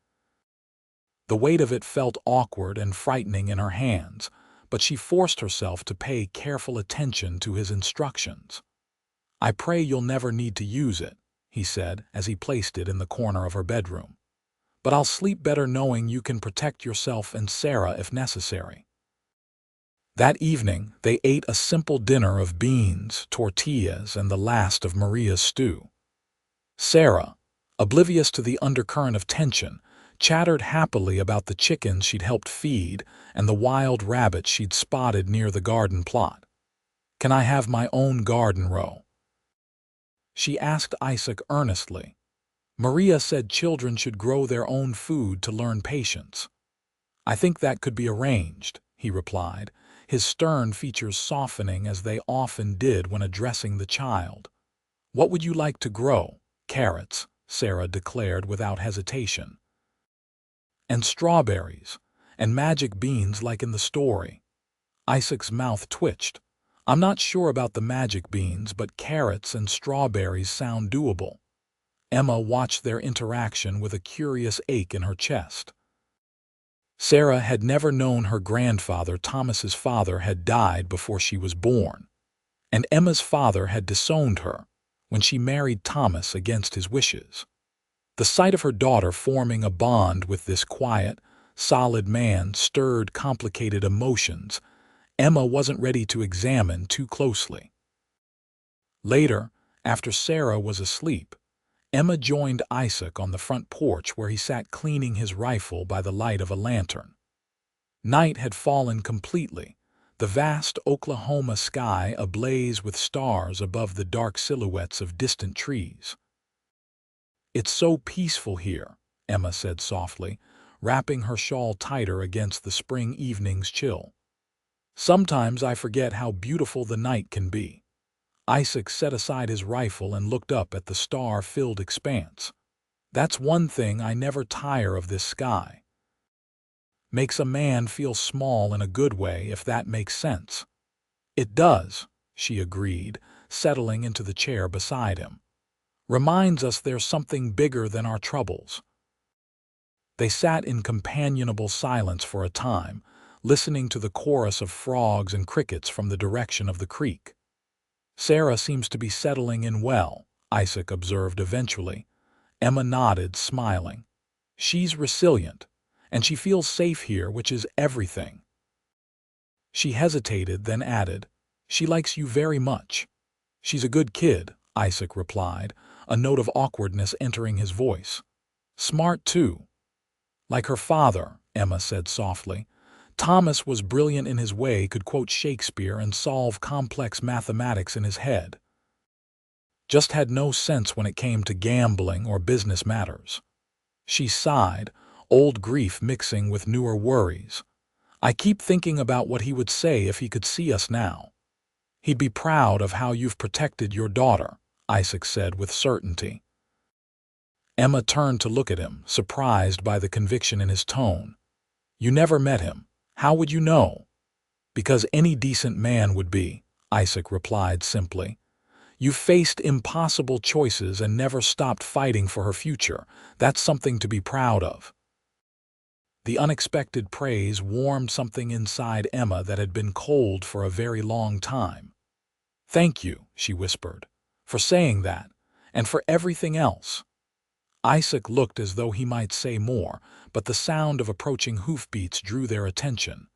The weight of it felt awkward and frightening in her hands, but she forced herself to pay careful attention to his instructions. "I pray you'll never need to use it," he said as he placed it in the corner of her bedroom. "But I'll sleep better knowing you can protect yourself and Sarah if necessary." That evening, they ate a simple dinner of beans, tortillas, and the last of Maria's stew. Sarah, oblivious to the undercurrent of tension, chattered happily about the chickens she'd helped feed and the wild rabbits she'd spotted near the garden plot. "Can I have my own garden row?" she asked Isaac earnestly. Maria said children should grow their own food to learn patience. "I think that could be arranged," he replied, his stern features softening as they often did when addressing the child. "What would you like to grow?" "Carrots," Sarah declared without hesitation. "And strawberries, and magic beans like in the story." Isaac's mouth twitched. "I'm not sure about the magic beans, but carrots and strawberries sound doable." Emma watched their interaction with a curious ache in her chest. Sarah had never known her grandfather. Thomas's father had died before she was born, and Emma's father had disowned her when she married Thomas against his wishes. The sight of her daughter forming a bond with this quiet, solid man stirred complicated emotions Emma wasn't ready to examine too closely. Later, after Sarah was asleep, Emma joined Isaac on the front porch where he sat cleaning his rifle by the light of a lantern. Night had fallen completely, the vast Oklahoma sky ablaze with stars above the dark silhouettes of distant trees. "It's so peaceful here," Emma said softly, wrapping her shawl tighter against the spring evening's chill. "Sometimes I forget how beautiful the night can be." Isaac set aside his rifle and looked up at the star-filled expanse. "That's one thing I never tire of, this sky. Makes a man feel small in a good way, if that makes sense." "It does," she agreed, settling into the chair beside him. Reminds us there's something bigger than our troubles. They sat in companionable silence for a time, listening to the chorus of frogs and crickets from the direction of the creek. Sarah seems to be settling in well, Isaac observed eventually. Emma nodded, smiling. She's resilient, and she feels safe here, which is everything. She hesitated, then added, She likes you very much. She's a good kid, Isaac replied, a note of awkwardness entering his voice. Smart, too. Like her father, Emma said softly. Thomas was brilliant in his way, could quote Shakespeare and solve complex mathematics in his head. Just had no sense when it came to gambling or business matters. She sighed, old grief mixing with newer worries. I keep thinking about what he would say if he could see us now. He'd be proud of how you've protected your daughter, Isaac said with certainty. Emma turned to look at him, surprised by the conviction in his tone. You never met him. How would you know? Because any decent man would be, Isaac replied simply. You've faced impossible choices and never stopped fighting for her future. That's something to be proud of. The unexpected praise warmed something inside Emma that had been cold for a very long time. Thank you, she whispered, for saying that, and for everything else. Isaac looked as though he might say more, but the sound of approaching hoofbeats drew their attention.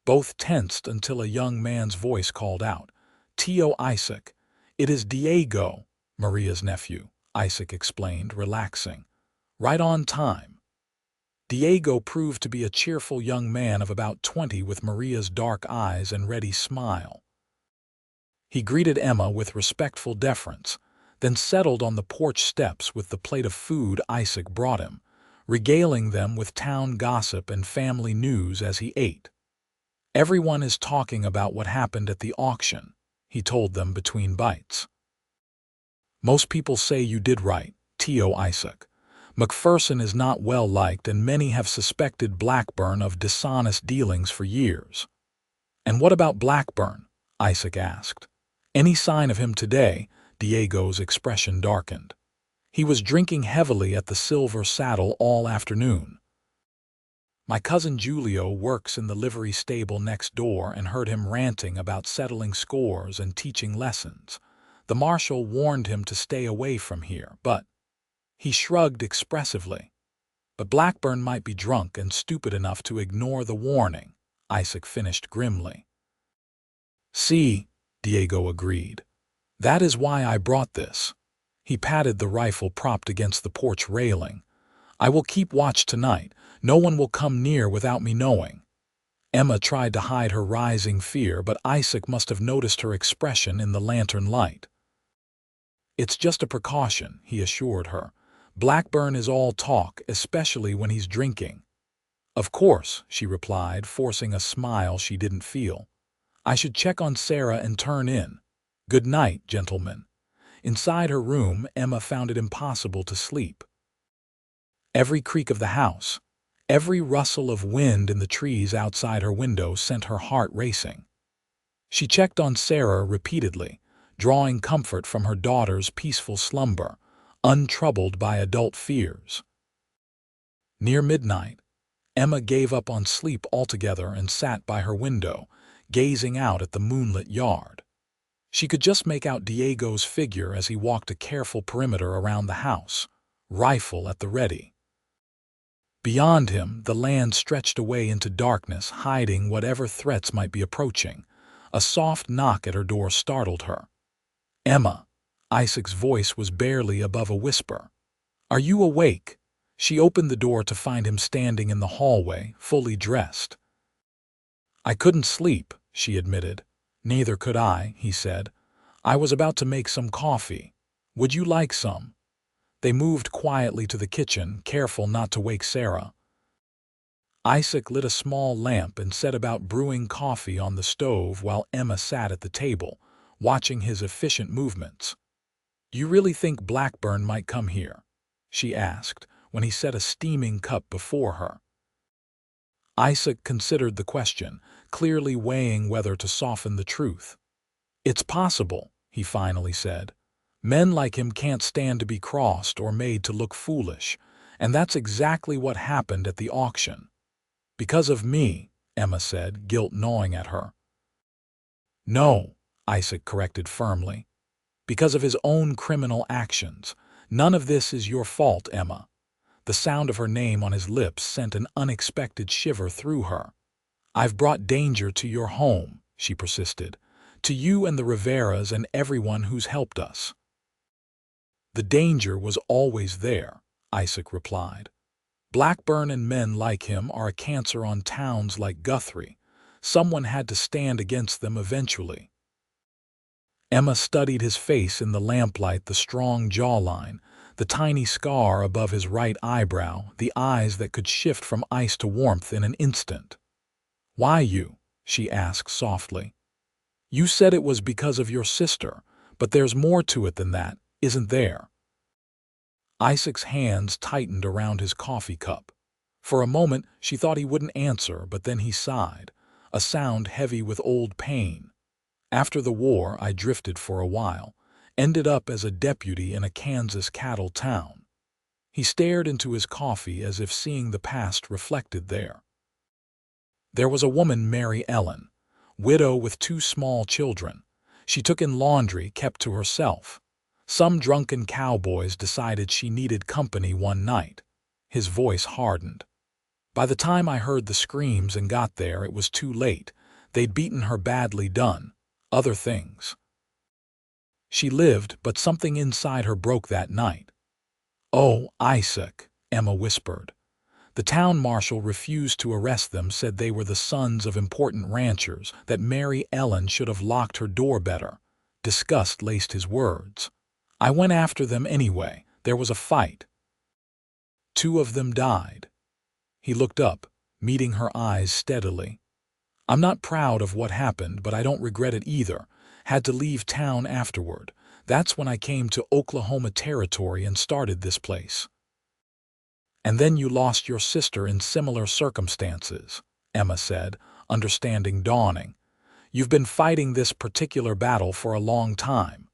Both tensed until a young man's voice called out, Tio Isaac, it is Diego, Maria's nephew, Isaac explained, relaxing. Right on time. Diego proved to be a cheerful young man of about 20 with Maria's dark eyes and ready smile. He greeted Emma with respectful deference, then settled on the porch steps with the plate of food Isaac brought him, regaling them with town gossip and family news as he ate. Everyone is talking about what happened at the auction, he told them between bites. Most people say you did right, Tio Isaac. McPherson is not well liked and many have suspected Blackburn of dishonest dealings for years. And what about Blackburn? Isaac asked. Any sign of him today? Diego's expression darkened. He was drinking heavily at the Silver Saddle all afternoon. My cousin Julio works in the livery stable next door and heard him ranting about settling scores and teaching lessons. The marshal warned him to stay away from here, but he shrugged expressively. But Blackburn might be drunk and stupid enough to ignore the warning, Isaac finished grimly. See, Diego agreed. That is why I brought this. He patted the rifle propped against the porch railing. I will keep watch tonight. No one will come near without me knowing. Emma tried to hide her rising fear, but Isaac must have noticed her expression in the lantern light. It's just a precaution, he assured her. Blackburn is all talk, especially when he's drinking. Of course, she replied, forcing a smile she didn't feel. I should check on Sarah and turn in. Good night, gentlemen. Inside her room, Emma found it impossible to sleep. Every creak of the house, every rustle of wind in the trees outside her window sent her heart racing. She checked on Sarah repeatedly, drawing comfort from her daughter's peaceful slumber, untroubled by adult fears. Near midnight, Emma gave up on sleep altogether and sat by her window, gazing out at the moonlit yard. She could just make out Diego's figure as he walked a careful perimeter around the house, rifle at the ready. Beyond him, the land stretched away into darkness, hiding whatever threats might be approaching. A soft knock at her door startled her. Emma, Isaac's voice was barely above a whisper. Are you awake? She opened the door to find him standing in the hallway, fully dressed. I couldn't sleep, she admitted. Neither could I, he said. I was about to make some coffee. Would you like some? They moved quietly to the kitchen, careful not to wake Sarah. Isaac lit a small lamp and set about brewing coffee on the stove while Emma sat at the table, watching his efficient movements. Do you really think Blackburn might come here? She asked, when he set a steaming cup before her. Isaac considered the question, clearly weighing whether to soften the truth. "It's possible," he finally said. "Men like him can't stand to be crossed or made to look foolish, and that's exactly what happened at the auction." "Because of me," Emma said, guilt gnawing at her. "No," Isaac corrected firmly. "Because of his own criminal actions. None of this is your fault, Emma." The sound of her name on his lips sent an unexpected shiver through her. "I've brought danger to your home," she persisted. "To you and the Riveras and everyone who's helped us." "The danger was always there," Isaac replied. "Blackburn and men like him are a cancer on towns like Guthrie. Someone had to stand against them eventually." Emma studied his face in the lamplight, the strong jawline, the tiny scar above his right eyebrow, the eyes that could shift from ice to warmth in an instant. "Why you?" she asked softly. "You said it was because of your sister, but there's more to it than that, isn't there?" Isaac's hands tightened around his coffee cup. For a moment she thought he wouldn't answer, but then he sighed, a sound heavy with old pain. "After the war, I drifted for a while, ended up as a deputy in a Kansas cattle town." He stared into his coffee as if seeing the past reflected there. "There was a woman, Mary Ellen, widow with 2 small children. She took in laundry, kept to herself. Some drunken cowboys decided she needed company one night." His voice hardened. "By the time I heard the screams and got there, it was too late. They'd beaten her badly done. Other things. She lived, but something inside her broke that night." "Oh, Isaac," Emma whispered. "The town marshal refused to arrest them, said they were the sons of important ranchers, that Mary Ellen should have locked her door better." Disgust laced his words. "I went after them anyway. There was a fight. 2 of them died." He looked up, meeting her eyes steadily. "I'm not proud of what happened, but I don't regret it either. Had to leave town afterward. That's when I came to Oklahoma Territory and started this place." "And then you lost your sister in similar circumstances," Emma said, understanding dawning. "You've been fighting this particular battle for a long time."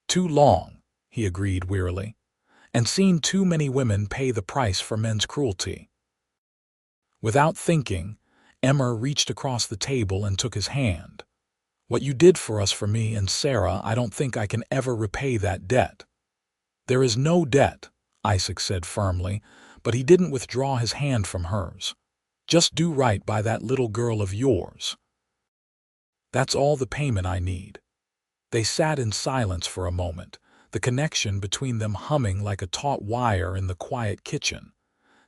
"Too long," he agreed wearily, "and seen too many women pay the price for men's cruelty." Without thinking, Emma reached across the table and took his hand. "What you did for us, for me and Sarah, I don't think I can ever repay that debt." "There is no debt," Isaac said firmly, but he didn't withdraw his hand from hers. "Just do right by that little girl of yours. That's all the payment I need." They sat in silence for a moment, the connection between them humming like a taut wire in the quiet kitchen.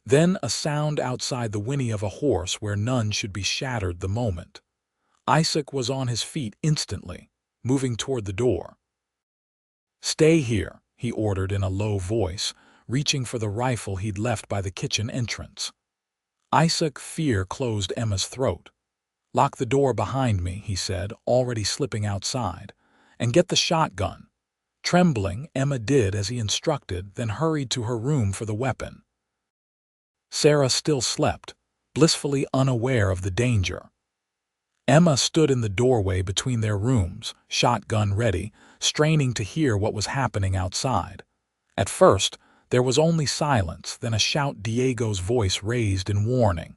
Then a sound outside, the whinny of a horse where none should be, shattered the moment. Isaac was on his feet instantly, moving toward the door. "Stay here," he ordered in a low voice, reaching for the rifle he'd left by the kitchen entrance. Isaac, fear closed Emma's throat. "Lock the door behind me," he said, already slipping outside, "and get the shotgun." Trembling, Emma did as he instructed, then hurried to her room for the weapon. Sarah still slept, blissfully unaware of the danger. Emma stood in the doorway between their rooms, shotgun ready, straining to hear what was happening outside. At first, there was only silence, then a shout, Diego's voice raised in warning.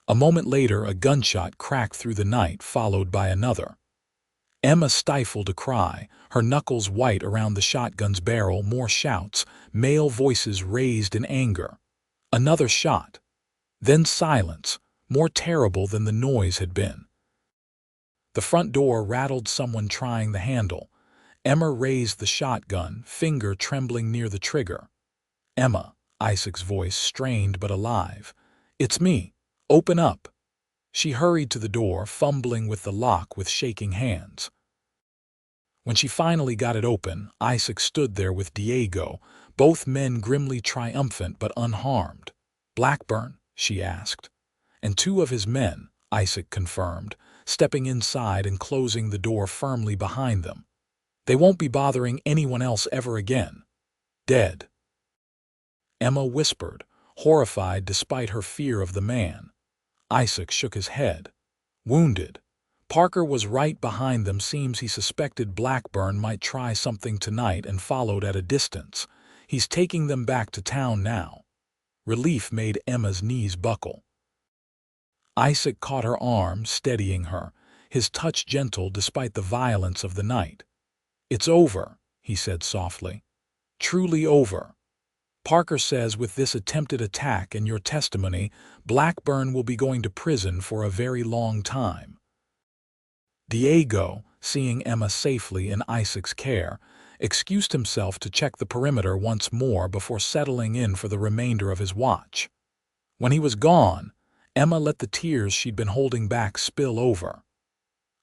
A moment later, a gunshot cracked through the night, followed by another. Emma stifled a cry, her knuckles white around the shotgun's barrel. More shouts, male voices raised in anger. Another shot. Then silence, more terrible than the noise had been. The front door rattled, someone trying the handle. Emma raised the shotgun, finger trembling near the trigger. "Emma," Isaac's voice strained but alive. "It's me. Open up." She hurried to the door, fumbling with the lock with shaking hands. When she finally got it open, Isaac stood there with Diego, both men grimly triumphant but unharmed. "Blackburn?" she asked. "And 2 of his men," Isaac confirmed, stepping inside and closing the door firmly behind them. "They won't be bothering anyone else ever again. Dead." Emma whispered, horrified despite her fear of the man. Isaac shook his head. "Wounded. Parker was right behind them. Seems he suspected Blackburn might try something tonight and followed at a distance. He's taking them back to town now. Relief made Emma's knees buckle. Isaac caught her arm, steadying her, his touch gentle despite the violence of the night. "It's over," he said softly. "Truly over. Parker says with this attempted attack and your testimony, Blackburn will be going to prison for a very long time." Diego, seeing Emma safely in Isaac's care, excused himself to check the perimeter once more before settling in for the remainder of his watch. When he was gone, Emma let the tears she'd been holding back spill over.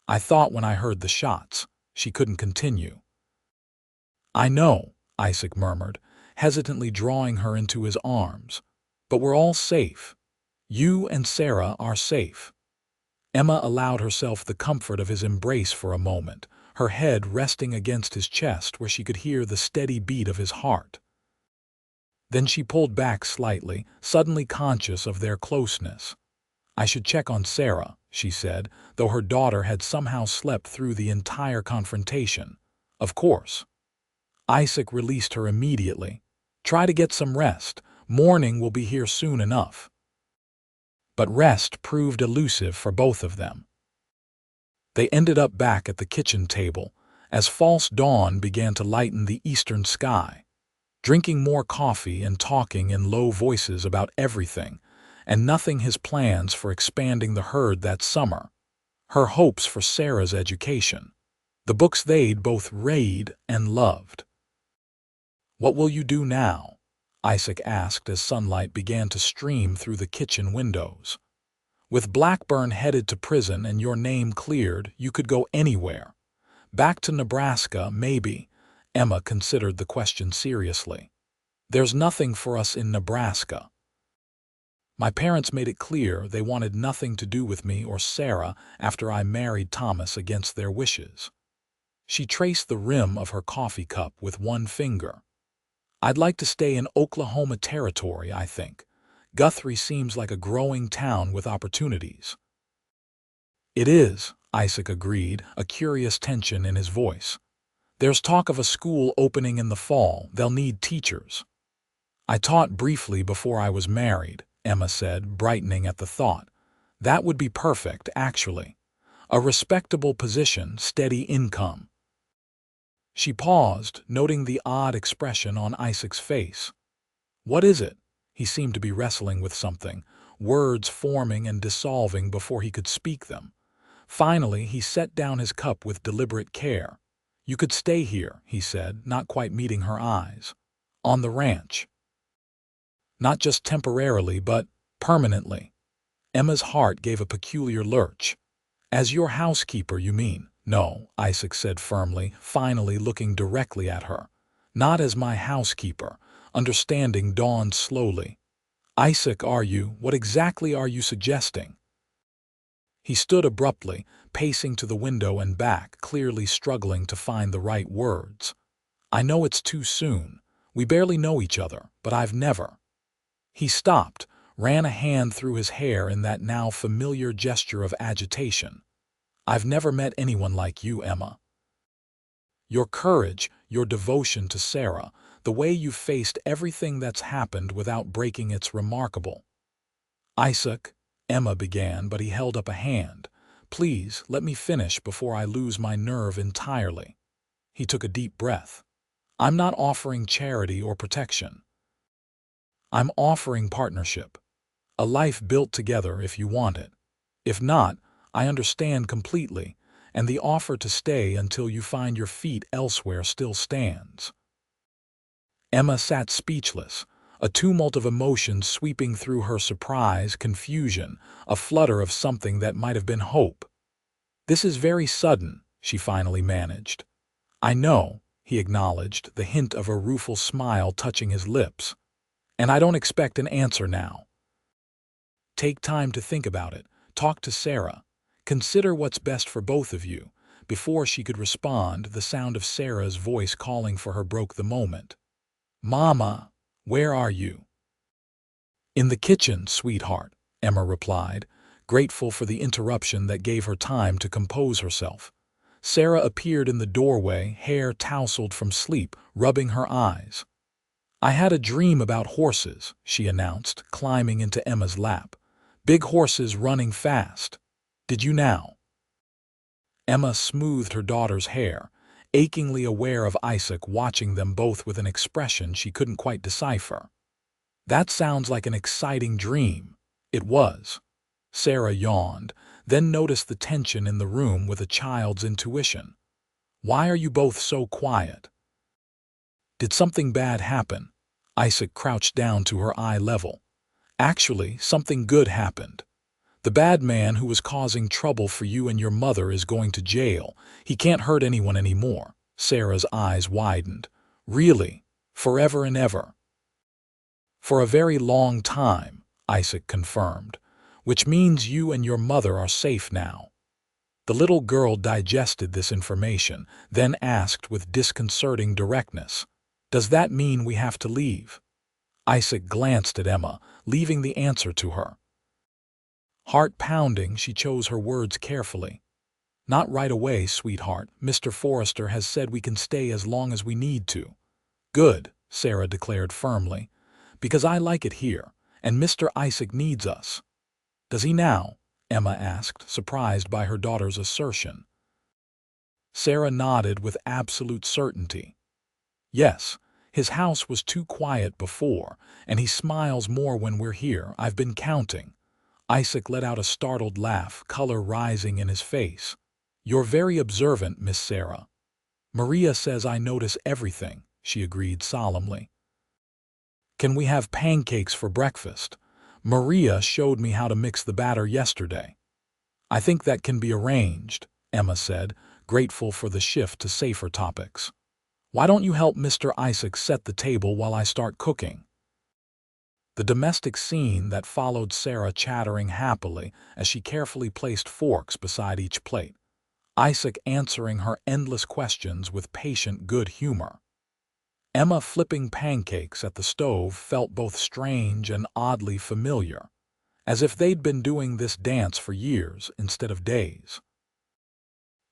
"I thought when I heard the shots," she couldn't continue. "I know," Isaac murmured, hesitantly drawing her into his arms. "But we're all safe. You and Sarah are safe." Emma allowed herself the comfort of his embrace for a moment, her head resting against his chest where she could hear the steady beat of his heart. Then she pulled back slightly, suddenly conscious of their closeness. "I should check on Sarah," she said, though her daughter had somehow slept through the entire confrontation. "Of course." Isaac released her immediately. "Try to get some rest. Morning will be here soon enough." But rest proved elusive for both of them. They ended up back at the kitchen table as false dawn began to lighten the eastern sky, drinking more coffee and talking in low voices about everything and nothing: his plans for expanding the herd that summer, her hopes for Sarah's education, the books they'd both read and loved. "What will you do now?" Isaac asked as sunlight began to stream through the kitchen windows. "With Blackburn headed to prison and your name cleared, you could go anywhere. Back to Nebraska, maybe." Emma considered the question seriously. "There's nothing for us in Nebraska. My parents made it clear they wanted nothing to do with me or Sarah after I married Thomas against their wishes." She traced the rim of her coffee cup with one finger. "I'd like to stay in Oklahoma Territory, I think. Guthrie seems like a growing town with opportunities." "It is," Isaac agreed, a curious tension in his voice. "There's talk of a school opening in the fall. They'll need teachers." "I taught briefly before I was married," Emma said, brightening at the thought. "That would be perfect, actually. A respectable position, steady income." She paused, noting the odd expression on Isaac's face. "What is it?" He seemed to be wrestling with something, words forming and dissolving before he could speak them. Finally, he set down his cup with deliberate care. "You could stay here," he said, not quite meeting her eyes. "On the ranch. Not just temporarily, but permanently." Emma's heart gave a peculiar lurch. "As your housekeeper, you mean?" "No," Isaac said firmly, finally looking directly at her. "Not as my housekeeper." Understanding dawned slowly. "Isaac, what exactly are you suggesting?" He stood abruptly, pacing to the window and back, clearly struggling to find the right words. "I know it's too soon. We barely know each other, but I've never—" He stopped, ran a hand through his hair in that now familiar gesture of agitation. "I've never met anyone like you, Emma. Your courage, your devotion to Sarah, the way you've faced everything that's happened without breaking, it's remarkable." "Isaac," Emma began, but he held up a hand. "Please, let me finish before I lose my nerve entirely." He took a deep breath. "I'm not offering charity or protection. I'm offering partnership. A life built together if you want it. If not, I understand completely, and the offer to stay until you find your feet elsewhere still stands." Emma sat speechless, a tumult of emotions sweeping through her: surprise, confusion, a flutter of something that might have been hope. "This is very sudden," she finally managed. "I know," he acknowledged, the hint of a rueful smile touching his lips. "And I don't expect an answer now. Take time to think about it. Talk to Sarah. Consider what's best for both of you." Before she could respond, the sound of Sarah's voice calling for her broke the moment. "Mama, where are you?" "In the kitchen, sweetheart," Emma replied, grateful for the interruption that gave her time to compose herself. Sarah appeared in the doorway, hair tousled from sleep, rubbing her eyes. "I had a dream about horses," she announced, climbing into Emma's lap. "Big horses running fast. Did you now?" Emma smoothed her daughter's hair, achingly aware of Isaac watching them both with an expression she couldn't quite decipher. "That sounds like an exciting dream." It was. Sarah yawned, then noticed the tension in the room with a child's intuition. "Why are you both so quiet?" "Did something bad happen?" Isaac crouched down to her eye level. "Actually, something good happened. The bad man who was causing trouble for you and your mother is going to jail. He can't hurt anyone anymore." Sarah's eyes widened. "Really? Forever and ever?" "For a very long time," Isaac confirmed, "which means you and your mother are safe now." The little girl digested this information, then asked with disconcerting directness, "Does that mean we have to leave?" Isaac glanced at Emma, leaving the answer to her. Heart pounding, she chose her words carefully. "Not right away, sweetheart. Mr. Forrester has said we can stay as long as we need to." "Good," Sarah declared firmly, "because I like it here, and Mr. Isaac needs us." "Does he now?" Emma asked, surprised by her daughter's assertion. Sarah nodded with absolute certainty. "Yes, his house was too quiet before, and he smiles more when we're here. I've been counting." Isaac let out a startled laugh, color rising in his face. "You're very observant, Miss Sarah." "Maria says I notice everything," she agreed solemnly. "Can we have pancakes for breakfast? Maria showed me how to mix the batter yesterday." "I think that can be arranged," Emma said, grateful for the shift to safer topics. "Why don't you help Mr. Isaac set the table while I start cooking?" The domestic scene that followed Sarah chattering happily as she carefully placed forks beside each plate, Isaac answering her endless questions with patient good humor. Emma flipping pancakes at the stove felt both strange and oddly familiar, as if they'd been doing this dance for years instead of days.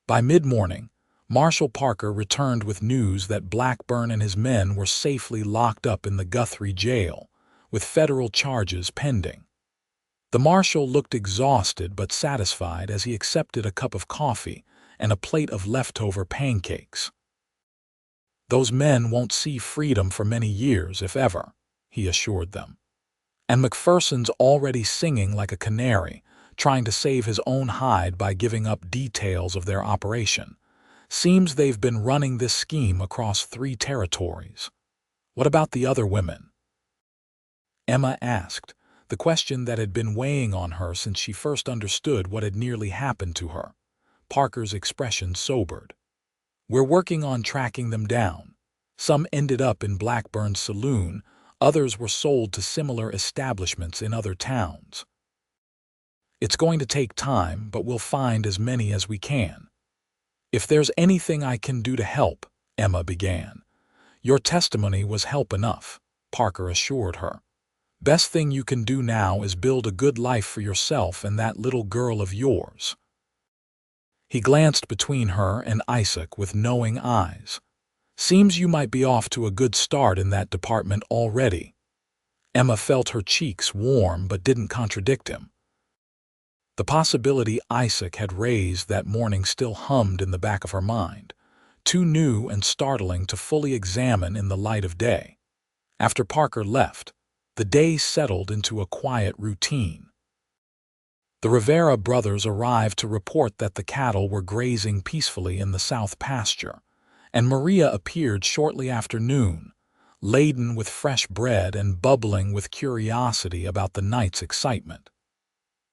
By mid-morning, Marshal Parker returned with news that Blackburn and his men were safely locked up in the Guthrie jail, with federal charges pending. The marshal looked exhausted but satisfied as he accepted a cup of coffee and a plate of leftover pancakes. "Those men won't see freedom for many years, if ever," he assured them. "And McPherson's already singing like a canary, trying to save his own hide by giving up details of their operation. Seems they've been running this scheme across 3 territories. What about the other women?" Emma asked, the question that had been weighing on her since she first understood what had nearly happened to her. Parker's expression sobered. "We're working on tracking them down. Some ended up in Blackburn's saloon, others were sold to similar establishments in other towns. It's going to take time, but we'll find as many as we can." "If there's anything I can do to help," Emma began. "Your testimony was help enough," Parker assured her. "Best thing you can do now is build a good life for yourself and that little girl of yours." He glanced between her and Isaac with knowing eyes. "Seems you might be off to a good start in that department already." Emma felt her cheeks warm but didn't contradict him. The possibility Isaac had raised that morning still hummed in the back of her mind, too new and startling to fully examine in the light of day. After Parker left, the day settled into a quiet routine. The Rivera brothers arrived to report that the cattle were grazing peacefully in the south pasture, and Maria appeared shortly after noon, laden with fresh bread and bubbling with curiosity about the night's excitement.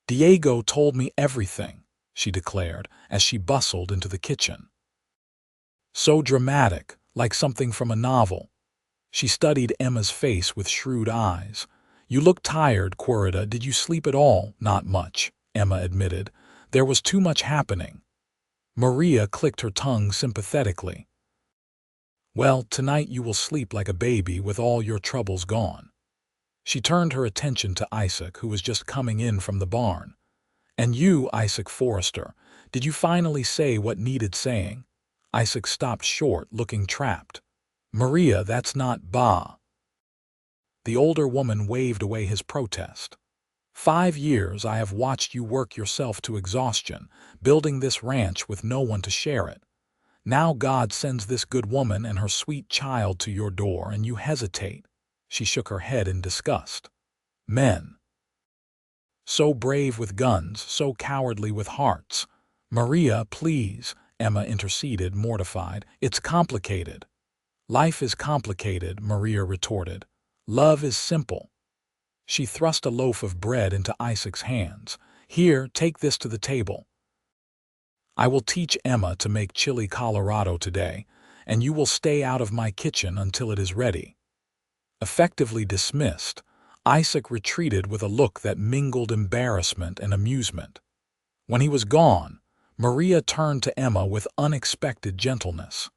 "Diego told me everything," she declared as she bustled into the kitchen. "So dramatic, like something from a novel." She studied Emma's face with shrewd eyes. "You look tired, Querida. Did you sleep at all?" "Not much," Emma admitted. "There was too much happening." Maria clicked her tongue sympathetically. "Well, tonight you will sleep like a baby with all your troubles gone." She turned her attention to Isaac, who was just coming in from the barn. And you, Isaac Forrester, did you finally say what needed saying? Isaac stopped short, looking trapped. Maria, that's not bah. The older woman waved away his protest. 5 years I have watched you work yourself to exhaustion, building this ranch with no one to share it. Now God sends this good woman and her sweet child to your door, and you hesitate. She shook her head in disgust. Men. So brave with guns, so cowardly with hearts. Maria, please, Emma interceded, mortified. It's complicated. Life is complicated, Maria retorted. Love is simple. She thrust a loaf of bread into Isaac's hands. Here, take this to the table. I will teach Emma to make chili Colorado today, and you will stay out of my kitchen until it is ready. Effectively dismissed, Isaac retreated with a look that mingled embarrassment and amusement. When he was gone, Maria turned to Emma with unexpected gentleness.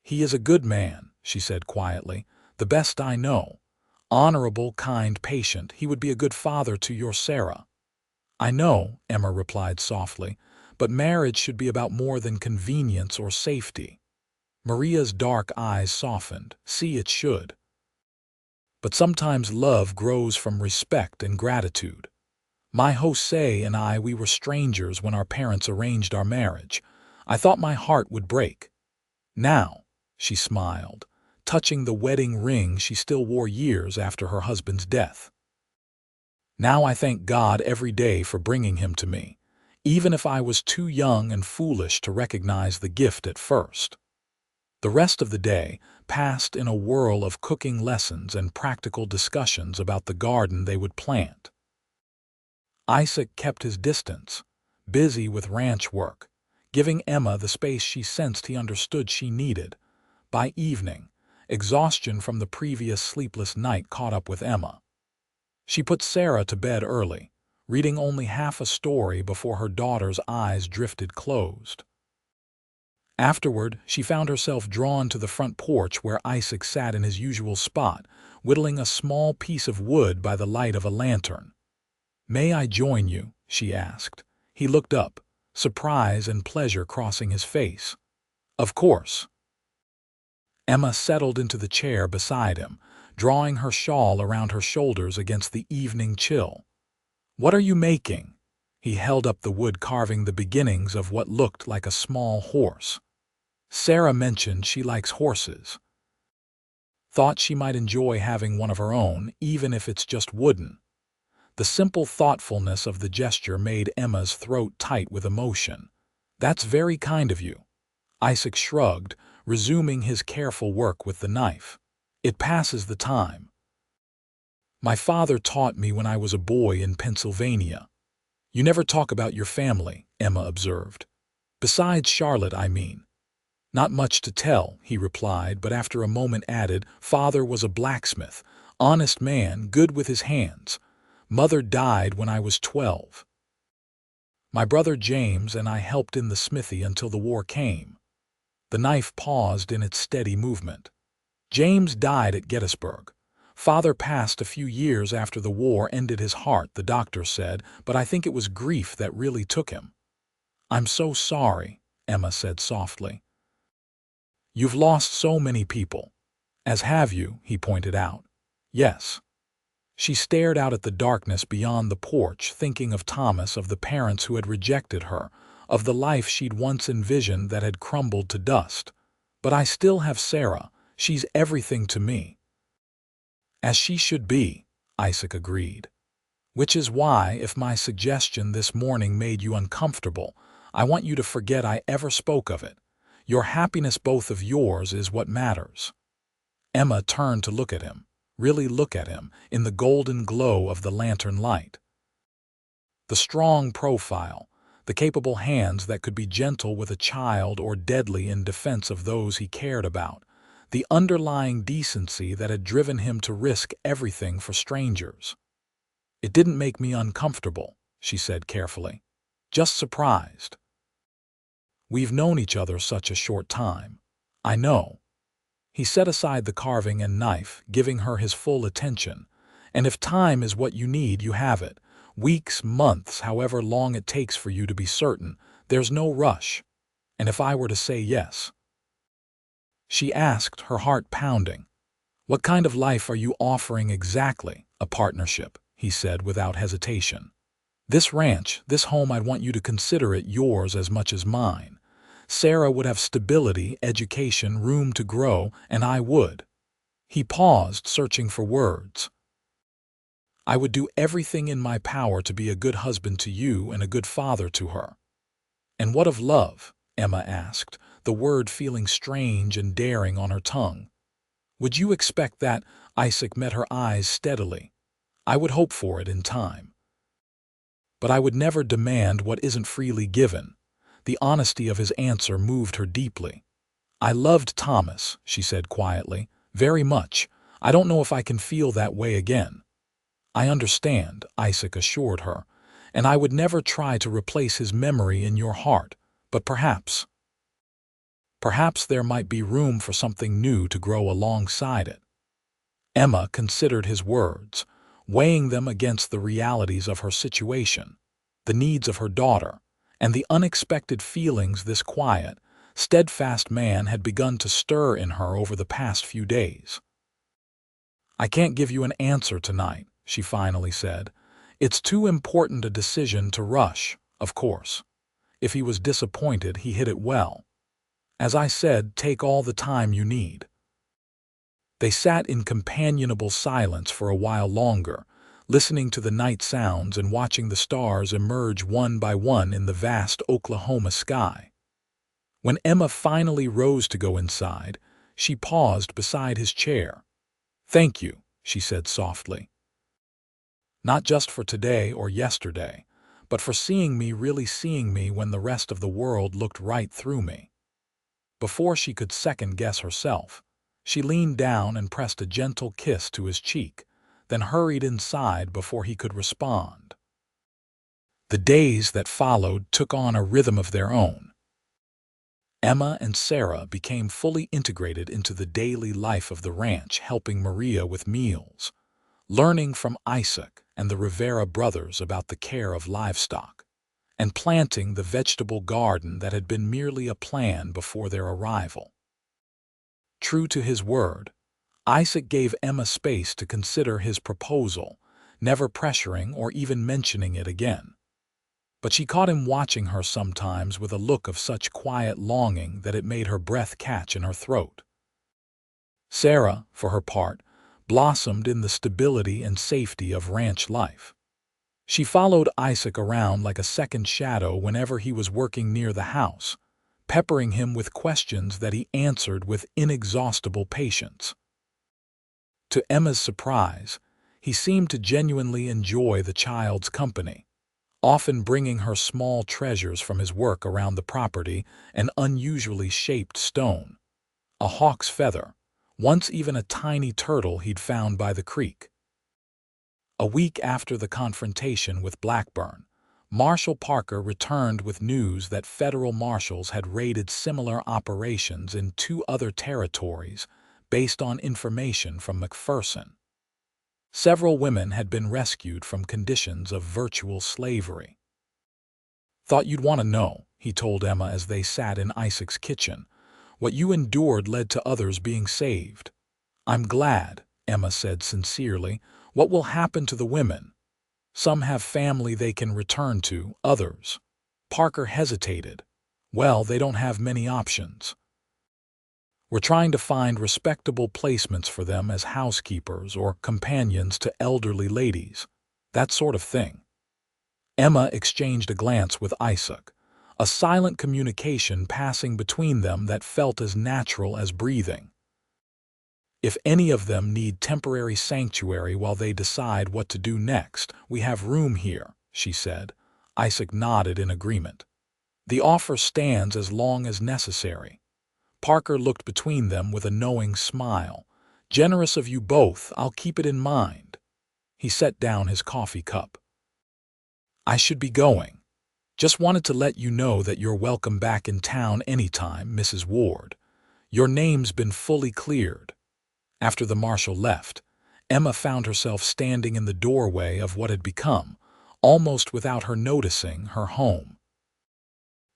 He is a good man, she said quietly, the best I know. Honorable, kind, patient, he would be a good father to your Sarah. I know, Emma replied softly, but marriage should be about more than convenience or safety. Maria's dark eyes softened. See, it should. But sometimes love grows from respect and gratitude. My Jose and I, we were strangers when our parents arranged our marriage. I thought my heart would break. Now, she smiled, touching the wedding ring she still wore years after her husband's death. Now I thank God every day for bringing him to me, even if I was too young and foolish to recognize the gift at first. The rest of the day passed in a whirl of cooking lessons and practical discussions about the garden they would plant. Isaac kept his distance, busy with ranch work, giving Emma the space she sensed he understood she needed. By evening, exhaustion from the previous sleepless night caught up with Emma. She put Sarah to bed early, reading only half a story before her daughter's eyes drifted closed. Afterward, she found herself drawn to the front porch where Isaac sat in his usual spot, whittling a small piece of wood by the light of a lantern. "May I join you?" she asked. He looked up, surprise and pleasure crossing his face. "Of course." Emma settled into the chair beside him, drawing her shawl around her shoulders against the evening chill. "What are you making?" He held up the wood carving the beginnings of what looked like a small horse. Sarah mentioned she likes horses. Thought she might enjoy having one of her own, even if it's just wooden. The simple thoughtfulness of the gesture made Emma's throat tight with emotion. "That's very kind of you." Isaac shrugged, resuming his careful work with the knife. "It passes the time. My father taught me when I was a boy in Pennsylvania." "You never talk about your family," Emma observed. "Besides Charlotte, I mean." "Not much to tell," he replied, but after a moment added, "Father was a blacksmith, honest man, good with his hands. Mother died when I was 12. My brother James and I helped in the smithy until the war came." The knife paused in its steady movement. "James died at Gettysburg. Father passed a few years after the war ended his heart, the doctor said, but I think it was grief that really took him." "I'm so sorry," Emma said softly. "You've lost so many people." "As have you," he pointed out. "Yes." She stared out at the darkness beyond the porch, thinking of Thomas, of the parents who had rejected her, of the life she'd once envisioned that had crumbled to dust. "But I still have Sarah. She's everything to me." "As she should be," Isaac agreed. "Which is why, if my suggestion this morning made you uncomfortable, I want you to forget I ever spoke of it. Your happiness, both of yours, is what matters." Emma turned to look at him, really look at him, in the golden glow of the lantern light. The strong profile, the capable hands that could be gentle with a child or deadly in defense of those he cared about, the underlying decency that had driven him to risk everything for strangers. "It didn't make me uncomfortable," she said carefully. "Just surprised. We've known each other such a short time. I know." He set aside the carving and knife, giving her his full attention. "And if time is what you need, you have it. Weeks, months, however long it takes for you to be certain. There's no rush. And if I were to say yes?" She asked, her heart pounding. "What kind of life are you offering exactly?" "A partnership," he said without hesitation. "This ranch, this home, I'd want you to consider it yours as much as mine. Sarah would have stability, education, room to grow, and I would." He paused, searching for words. "I would do everything in my power to be a good husband to you and a good father to her." "And what of love?" Emma asked, the word feeling strange and daring on her tongue. "Would you expect that?" Isaac met her eyes steadily. "I would hope for it in time. But I would never demand what isn't freely given." The honesty of his answer moved her deeply. "I loved Thomas," she said quietly, "very much. I don't know if I can feel that way again." "I understand," Isaac assured her, "and I would never try to replace his memory in your heart, but perhaps there might be room for something new to grow alongside it." Emma considered his words, weighing them against the realities of her situation, the needs of her daughter, and the unexpected feelings this quiet, steadfast man had begun to stir in her over the past few days. "I can't give you an answer tonight," she finally said. "It's too important a decision to rush, of course." If he was disappointed, he hid it well. "As I said, take all the time you need." They sat in companionable silence for a while longer, listening to the night sounds and watching the stars emerge one by one in the vast Oklahoma sky. When Emma finally rose to go inside, she paused beside his chair. "Thank you," she said softly. "Not just for today or yesterday, but for seeing me, really seeing me when the rest of the world looked right through me." Before she could second-guess herself, she leaned down and pressed a gentle kiss to his cheek, then hurried inside before he could respond. The days that followed took on a rhythm of their own. Emma and Sarah became fully integrated into the daily life of the ranch, helping Maria with meals, learning from Isaac and the Rivera brothers about the care of livestock, and planting the vegetable garden that had been merely a plan before their arrival. True to his word, Isaac gave Emma space to consider his proposal, never pressuring or even mentioning it again. But she caught him watching her sometimes with a look of such quiet longing that it made her breath catch in her throat. Sarah, for her part, blossomed in the stability and safety of ranch life. She followed Isaac around like a second shadow whenever he was working near the house, peppering him with questions that he answered with inexhaustible patience. To Emma's surprise, he seemed to genuinely enjoy the child's company, often bringing her small treasures from his work around the property, an unusually shaped stone, a hawk's feather, once even a tiny turtle he'd found by the creek. A week after the confrontation with Blackburn, Marshal Parker returned with news that federal marshals had raided similar operations in 2 other territories based on information from McPherson. Several women had been rescued from conditions of virtual slavery. "Thought you'd want to know," he told Emma as they sat in Isaac's kitchen. "What you endured led to others being saved." "I'm glad," Emma said sincerely. "What will happen to the women? Some have family they can return to, others." Parker hesitated. "Well, they don't have many options. We're trying to find respectable placements for them as housekeepers or companions to elderly ladies, that sort of thing." Emma exchanged a glance with Isaac, a silent communication passing between them that felt as natural as breathing. "If any of them need temporary sanctuary while they decide what to do next, we have room here," she said. Isaac nodded in agreement. "The offer stands as long as necessary." Parker looked between them with a knowing smile. "Generous of you both, I'll keep it in mind." He set down his coffee cup. "I should be going. Just wanted to let you know that you're welcome back in town anytime, Mrs. Ward. Your name's been fully cleared." After the marshal left, Emma found herself standing in the doorway of what had become, almost without her noticing, her home.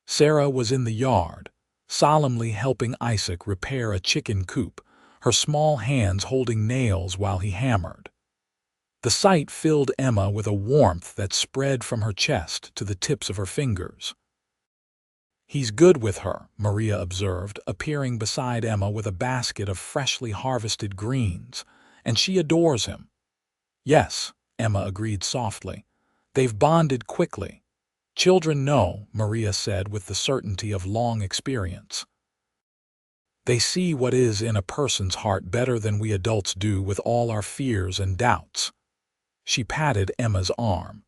Sarah was in the yard, solemnly helping Isaac repair a chicken coop, her small hands holding nails while he hammered. The sight filled Emma with a warmth that spread from her chest to the tips of her fingers. "He's good with her," Maria observed, appearing beside Emma with a basket of freshly harvested greens, "and she adores him." "Yes," Emma agreed softly. "They've bonded quickly." "Children know," Maria said with the certainty of long experience. "They see what is in a person's heart better than we adults do with all our fears and doubts." She patted Emma's arm.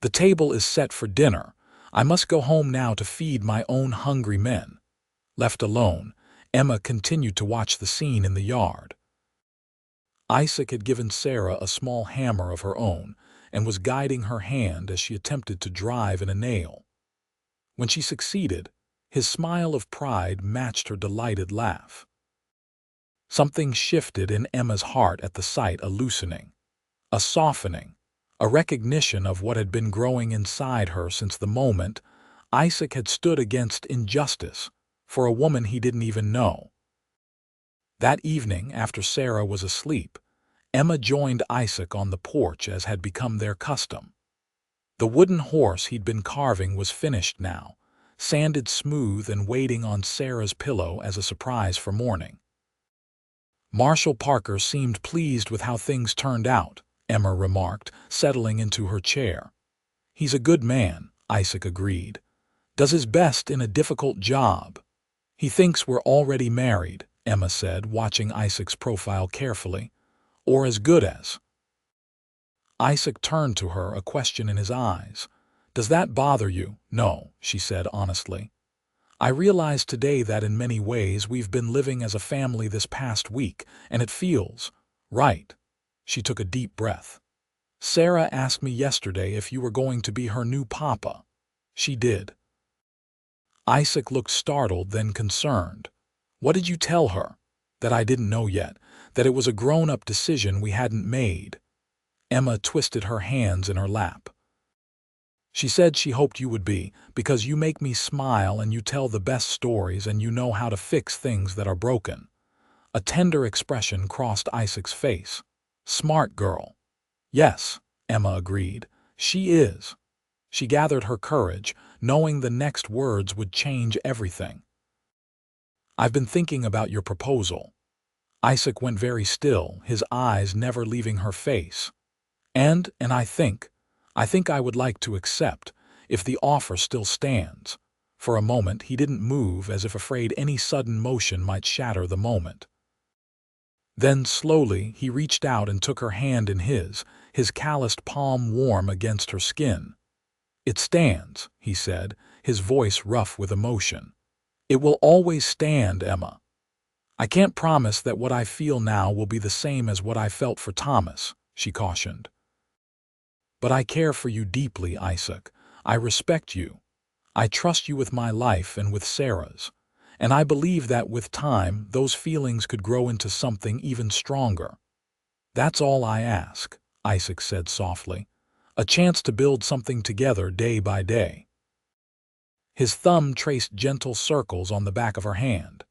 "The table is set for dinner. I must go home now to feed my own hungry men." Left alone, Emma continued to watch the scene in the yard. Isaac had given Sarah a small hammer of her own and was guiding her hand as she attempted to drive in a nail. When she succeeded, his smile of pride matched her delighted laugh. Something shifted in Emma's heart at the sight, a loosening, a softening, a recognition of what had been growing inside her since the moment Isaac had stood against injustice for a woman he didn't even know. That evening, after Sarah was asleep, Emma joined Isaac on the porch as had become their custom. The wooden horse he'd been carving was finished now, sanded smooth and waiting on Sarah's pillow as a surprise for morning. "Marshall Parker seemed pleased with how things turned out," Emma remarked, settling into her chair. "He's a good man," Isaac agreed. "Does his best in a difficult job." "He thinks we're already married," Emma said, watching Isaac's profile carefully. "Or as good as." Isaac turned to her, a question in his eyes. "Does that bother you?" "No," she said honestly. "I realize today that in many ways we've been living as a family this past week, and it feels right." She took a deep breath. "Sarah asked me yesterday if you were going to be her new papa." "She did." Isaac looked startled, then concerned. "What did you tell her?" "That I didn't know yet, that it was a grown-up decision we hadn't made." Emma twisted her hands in her lap. "She said she hoped you would be, because you make me smile and you tell the best stories and you know how to fix things that are broken." A tender expression crossed Isaac's face. "Smart girl." "Yes," Emma agreed. "She is." She gathered her courage, knowing the next words would change everything. "I've been thinking about your proposal." Isaac went very still, his eyes never leaving her face. And I think I would like to accept, if the offer still stands." For a moment he didn't move, as if afraid any sudden motion might shatter the moment. Then slowly he reached out and took her hand in his calloused palm warm against her skin. "It stands," he said, his voice rough with emotion. "It will always stand, Emma. I can't promise that what I feel now will be the same as what I felt for Thomas," she cautioned. "But I care for you deeply, Isaac. I respect you. I trust you with my life and with Sarah's. And I believe that with time, those feelings could grow into something even stronger. That's all I ask," Isaac said softly. "A chance to build something together day by day." His thumb traced gentle circles on the back of her hand.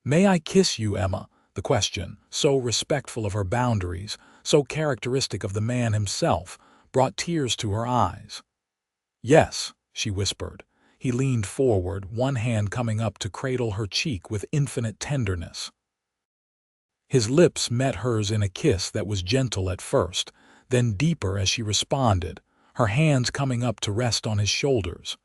"May I kiss you, Emma?" The question, so respectful of her boundaries, so characteristic of the man himself, brought tears to her eyes. "Yes," she whispered. He leaned forward, one hand coming up to cradle her cheek with infinite tenderness. His lips met hers in a kiss that was gentle at first, then deeper as she responded, her hands coming up to rest on his shoulders.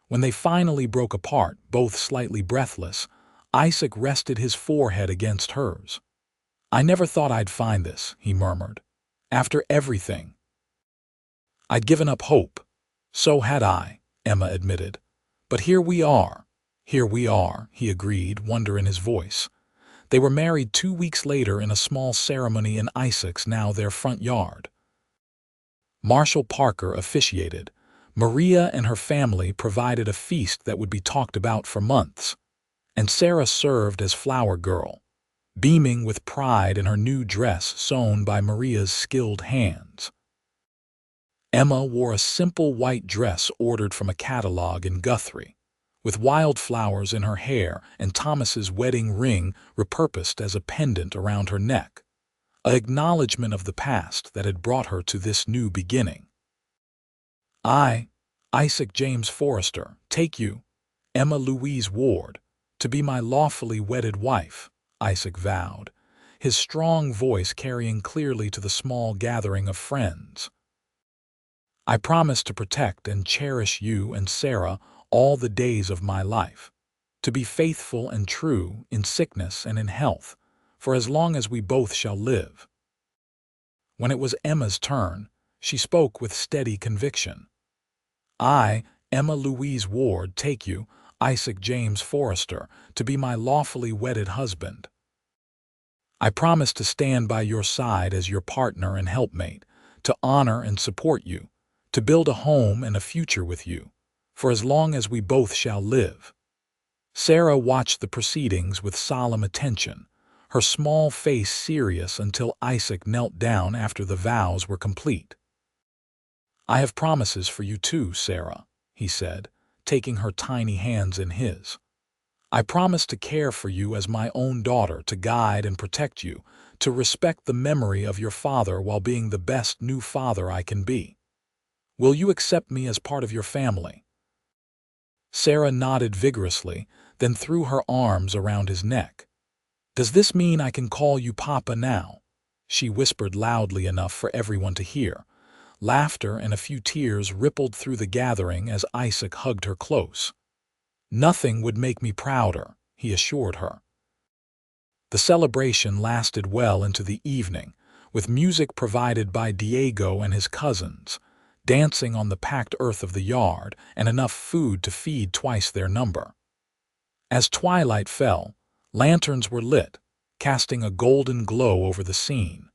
When they finally broke apart, both slightly breathless, Isaac rested his forehead against hers. "I never thought I'd find this," he murmured. "After everything." "I'd given up hope." "So had I," Emma admitted. "But here we are." "Here we are," he agreed, wonder in his voice. They were married 2 weeks later in a small ceremony in Isaac's, now their front yard. Marshall Parker officiated. Maria and her family provided a feast that would be talked about for months. And Sarah served as flower girl, beaming with pride in her new dress sewn by Maria's skilled hands. Emma wore a simple white dress ordered from a catalog in Guthrie, with wildflowers in her hair and Thomas's wedding ring repurposed as a pendant around her neck, an acknowledgement of the past that had brought her to this new beginning. I, Isaac James Forrester, take you, Emma Louise Ward, to be my lawfully wedded wife, Isaac vowed, his strong voice carrying clearly to the small gathering of friends. I promise to protect and cherish you and Sarah all the days of my life, to be faithful and true in sickness and in health, for as long as we both shall live. When it was Emma's turn, she spoke with steady conviction. I, Emma Louise Ward, take you, Isaac James Forrester, to be my lawfully wedded husband. I promise to stand by your side as your partner and helpmate, to honor and support you, to build a home and a future with you, for as long as we both shall live. Sarah watched the proceedings with solemn attention, her small face serious until Isaac knelt down after the vows were complete. I have promises for you too, Sarah, he said, taking her tiny hands in his. I promise to care for you as my own daughter, to guide and protect you, to respect the memory of your father while being the best new father I can be. Will you accept me as part of your family? Sarah nodded vigorously, then threw her arms around his neck. Does this mean I can call you Papa now? She whispered loudly enough for everyone to hear. Laughter and a few tears rippled through the gathering as Isaac hugged her close. Nothing would make me prouder, he assured her. The celebration lasted well into the evening, with music provided by Diego and his cousins, dancing on the packed earth of the yard, and enough food to feed twice their number. As twilight fell, lanterns were lit, casting a golden glow over the scene.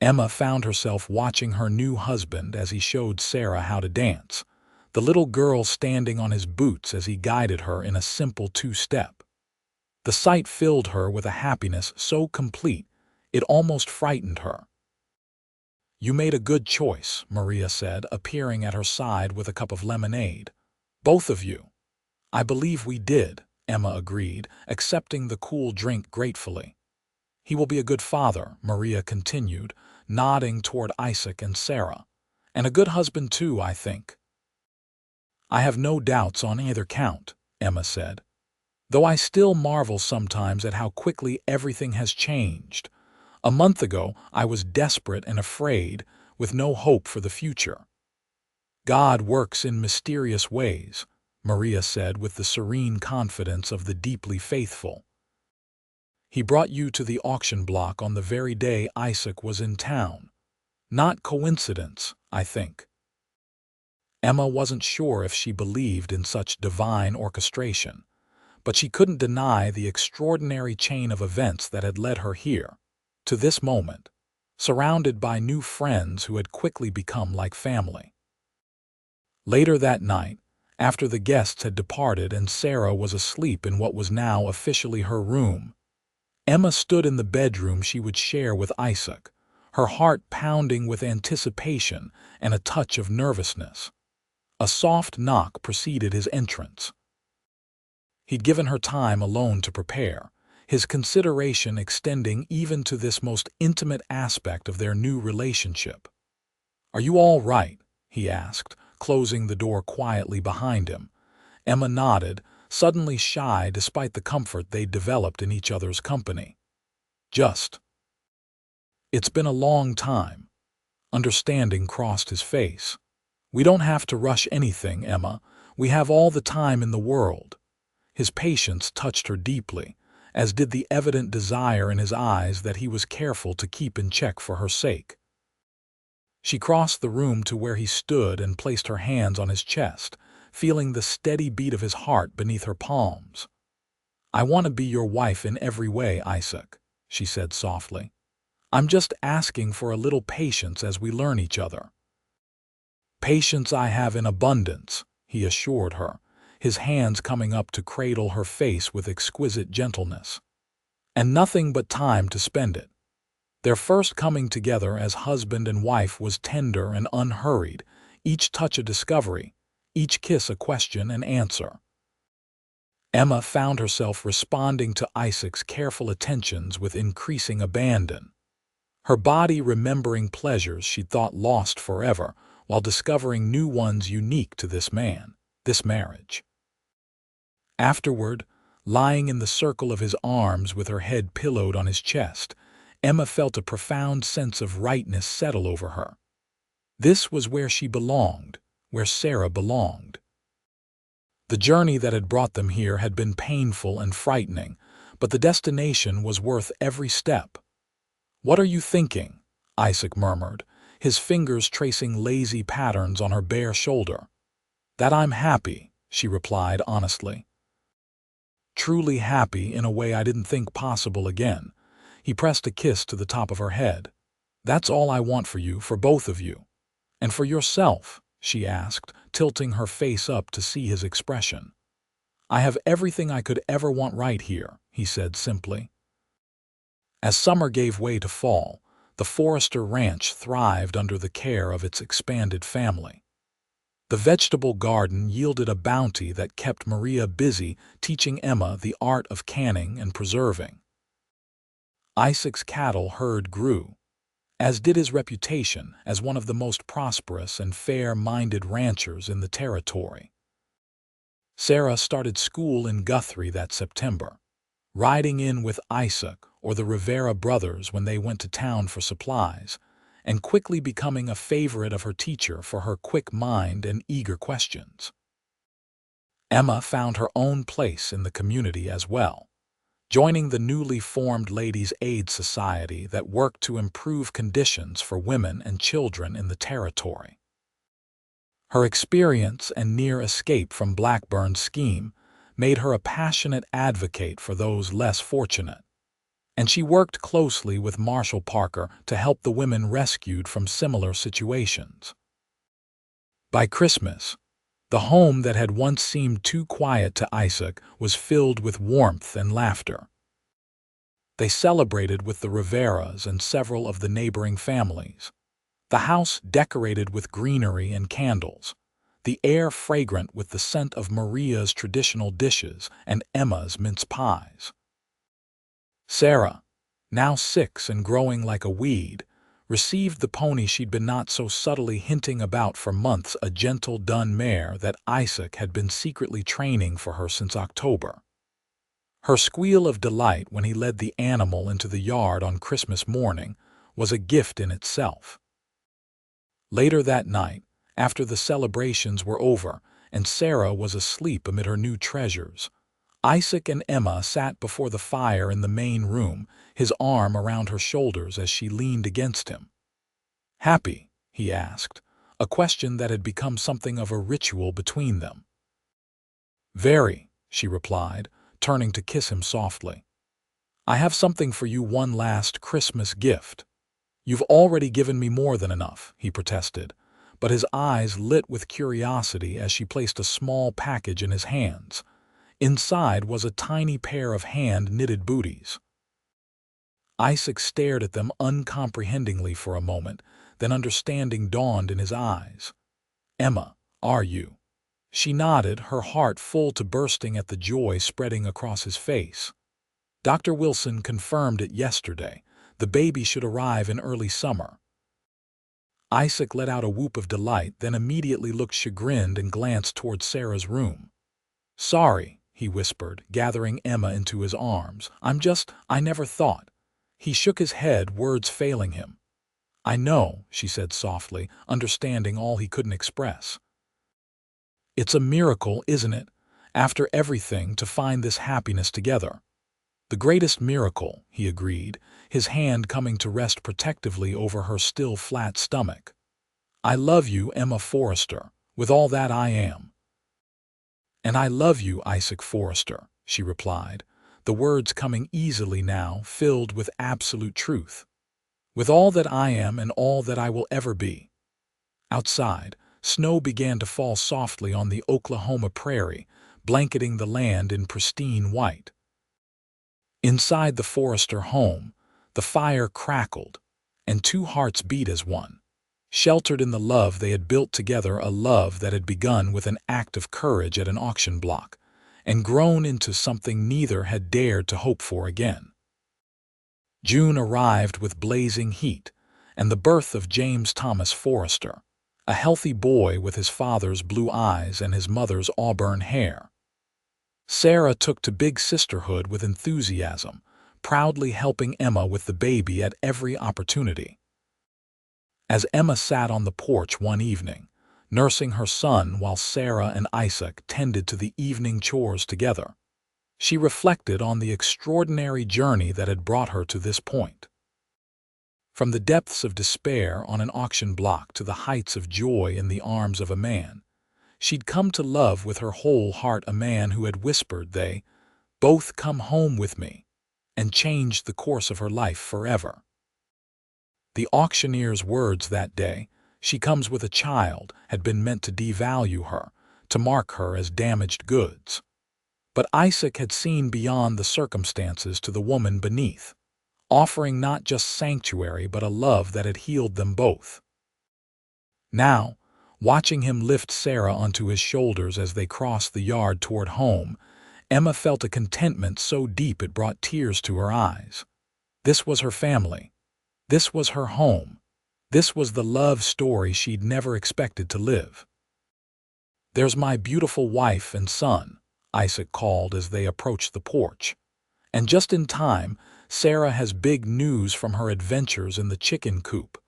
Emma found herself watching her new husband as he showed Sarah how to dance, the little girl standing on his boots as he guided her in a simple two-step. The sight filled her with a happiness so complete it almost frightened her. You made a good choice, Maria said, appearing at her side with a cup of lemonade. Both of you. I believe we did, Emma agreed, accepting the cool drink gratefully. He will be a good father, Maria continued, nodding toward Isaac and Sarah. And a good husband too, I think. I have no doubts on either count, Emma said, though I still marvel sometimes at how quickly everything has changed. A month ago, I was desperate and afraid, with no hope for the future. God works in mysterious ways, Maria said with the serene confidence of the deeply faithful. He brought you to the auction block on the very day Isaac was in town. Not coincidence, I think. Emma wasn't sure if she believed in such divine orchestration, but she couldn't deny the extraordinary chain of events that had led her here, to this moment, surrounded by new friends who had quickly become like family. Later that night, after the guests had departed and Sarah was asleep in what was now officially her room, Emma stood in the bedroom she would share with Isaac, her heart pounding with anticipation and a touch of nervousness. A soft knock preceded his entrance. He'd given her time alone to prepare, his consideration extending even to this most intimate aspect of their new relationship. Are you all right? He asked, closing the door quietly behind him. Emma nodded, suddenly shy despite the comfort they'd developed in each other's company. Just. It's been a long time. Understanding crossed his face. We don't have to rush anything, Emma. We have all the time in the world. His patience touched her deeply, as did the evident desire in his eyes that he was careful to keep in check for her sake. She crossed the room to where he stood and placed her hands on his chest, feeling the steady beat of his heart beneath her palms. I want to be your wife in every way, Isaac, she said softly. I'm just asking for a little patience as we learn each other. Patience I have in abundance, he assured her, his hands coming up to cradle her face with exquisite gentleness. And nothing but time to spend it. Their first coming together as husband and wife was tender and unhurried, each touch a discovery, each kiss a question and answer. Emma found herself responding to Isaac's careful attentions with increasing abandon, her body remembering pleasures she'd thought lost forever while discovering new ones unique to this man, this marriage. Afterward, lying in the circle of his arms with her head pillowed on his chest, Emma felt a profound sense of rightness settle over her. This was where she belonged, where Sarah belonged. The journey that had brought them here had been painful and frightening, but the destination was worth every step. "What are you thinking?" Isaac murmured, his fingers tracing lazy patterns on her bare shoulder. "That I'm happy," she replied honestly. "Truly happy in a way I didn't think possible again." He pressed a kiss to the top of her head. "That's all I want for you, for both of you." "And for yourself?" she asked, tilting her face up to see his expression. "I have everything I could ever want right here," he said simply. As summer gave way to fall, the Forrester ranch thrived under the care of its expanded family. The vegetable garden yielded a bounty that kept Maria busy teaching Emma the art of canning and preserving. Isaac's cattle herd grew, as did his reputation as one of the most prosperous and fair-minded ranchers in the territory. Sarah started school in Guthrie that September, riding in with Isaac or the Rivera brothers when they went to town for supplies, and quickly becoming a favorite of her teacher for her quick mind and eager questions. Emma found her own place in the community as well, joining the newly formed Ladies' Aid Society that worked to improve conditions for women and children in the territory. Her experience and near escape from Blackburn's scheme made her a passionate advocate for those less fortunate, and she worked closely with Marshall Parker to help the women rescued from similar situations. By Christmas, the home that had once seemed too quiet to Isaac was filled with warmth and laughter. They celebrated with the Riveras and several of the neighboring families, the house decorated with greenery and candles, the air fragrant with the scent of Maria's traditional dishes and Emma's mince pies. Sarah, now 6 and growing like a weed, received the pony she'd been not so subtly hinting about for months, a gentle dun mare that Isaac had been secretly training for her since October. Her squeal of delight when he led the animal into the yard on Christmas morning was a gift in itself. Later that night, after the celebrations were over and Sarah was asleep amid her new treasures, Isaac and Emma sat before the fire in the main room, his arm around her shoulders as she leaned against him. "Happy?" he asked, a question that had become something of a ritual between them. "Very," she replied, turning to kiss him softly. "I have something for you, one last Christmas gift." "You've already given me more than enough," he protested, but his eyes lit with curiosity as she placed a small package in his hands. Inside was a tiny pair of hand-knitted booties. Isaac stared at them uncomprehendingly for a moment, then understanding dawned in his eyes. "Emma, are you?" She nodded, her heart full to bursting at the joy spreading across his face. "Dr. Wilson confirmed it yesterday. The baby should arrive in early summer." Isaac let out a whoop of delight, then immediately looked chagrined and glanced toward Sarah's room. "Sorry," he whispered, gathering Emma into his arms. I never thought." He shook his head, words failing him. "I know," she said softly, understanding all he couldn't express. "It's a miracle, isn't it, after everything, to find this happiness together?" "The greatest miracle," he agreed, his hand coming to rest protectively over her still flat stomach. "I love you, Emma Forrester, with all that I am." "And I love you, Isaac Forrester," she replied, the words coming easily now, filled with absolute truth. "With all that I am and all that I will ever be." Outside, snow began to fall softly on the Oklahoma prairie, blanketing the land in pristine white. Inside the Forrester home, The fire crackled, and two hearts beat as one, sheltered in the love they had built together, a love that had begun with an act of courage at an auction block and grown into something neither had dared to hope for again. June arrived with blazing heat and the birth of James Thomas Forrester, a healthy boy with his father's blue eyes and his mother's auburn hair. Sarah took to big sisterhood with enthusiasm, proudly helping Emma with the baby at every opportunity. As Emma sat on the porch one evening, nursing her son while Sarah and Isaac tended to the evening chores together, she reflected on the extraordinary journey that had brought her to this point. From the depths of despair on an auction block to the heights of joy in the arms of a man, she'd come to love with her whole heart a man who had whispered, "They both come home with me," and changed the course of her life forever. The auctioneer's words that day, "She comes with a child," had been meant to devalue her, to mark her as damaged goods. But Isaac had seen beyond the circumstances to the woman beneath, offering not just sanctuary but a love that had healed them both. Now, watching him lift Sarah onto his shoulders as they crossed the yard toward home, Emma felt a contentment so deep it brought tears to her eyes. This was her family. This was her home. This was the love story she'd never expected to live. "There's my beautiful wife and son," Isaac called as they approached the porch. And just in time, Sarah has big news from her adventures in the chicken coop.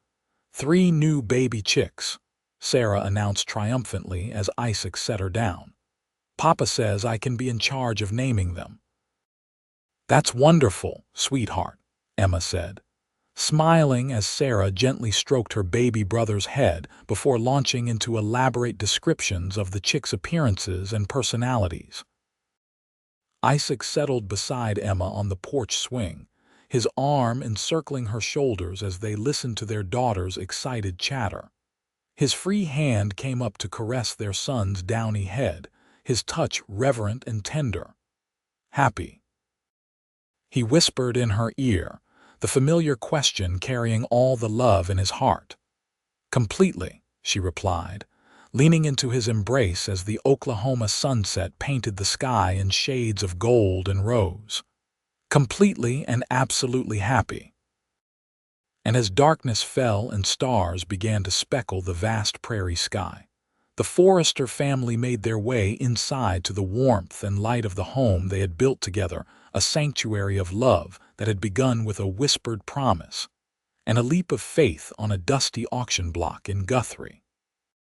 3 new baby chicks, Sarah announced triumphantly as Isaac set her down. "Papa says I can be in charge of naming them." "That's wonderful, sweetheart," Emma said, smiling as Sarah gently stroked her baby brother's head before launching into elaborate descriptions of the chicks' appearances and personalities. Isaac settled beside Emma on the porch swing, his arm encircling her shoulders as they listened to their daughter's excited chatter. His free hand came up to caress their son's downy head, his touch reverent and tender. "Happy?" he whispered in her ear, the familiar question carrying all the love in his heart. "Completely," she replied, leaning into his embrace as the Oklahoma sunset painted the sky in shades of gold and rose. "Completely and absolutely happy." And as darkness fell and stars began to speckle the vast prairie sky, the Forrester family made their way inside to the warmth and light of the home they had built together, a sanctuary of love that had begun with a whispered promise and a leap of faith on a dusty auction block in Guthrie.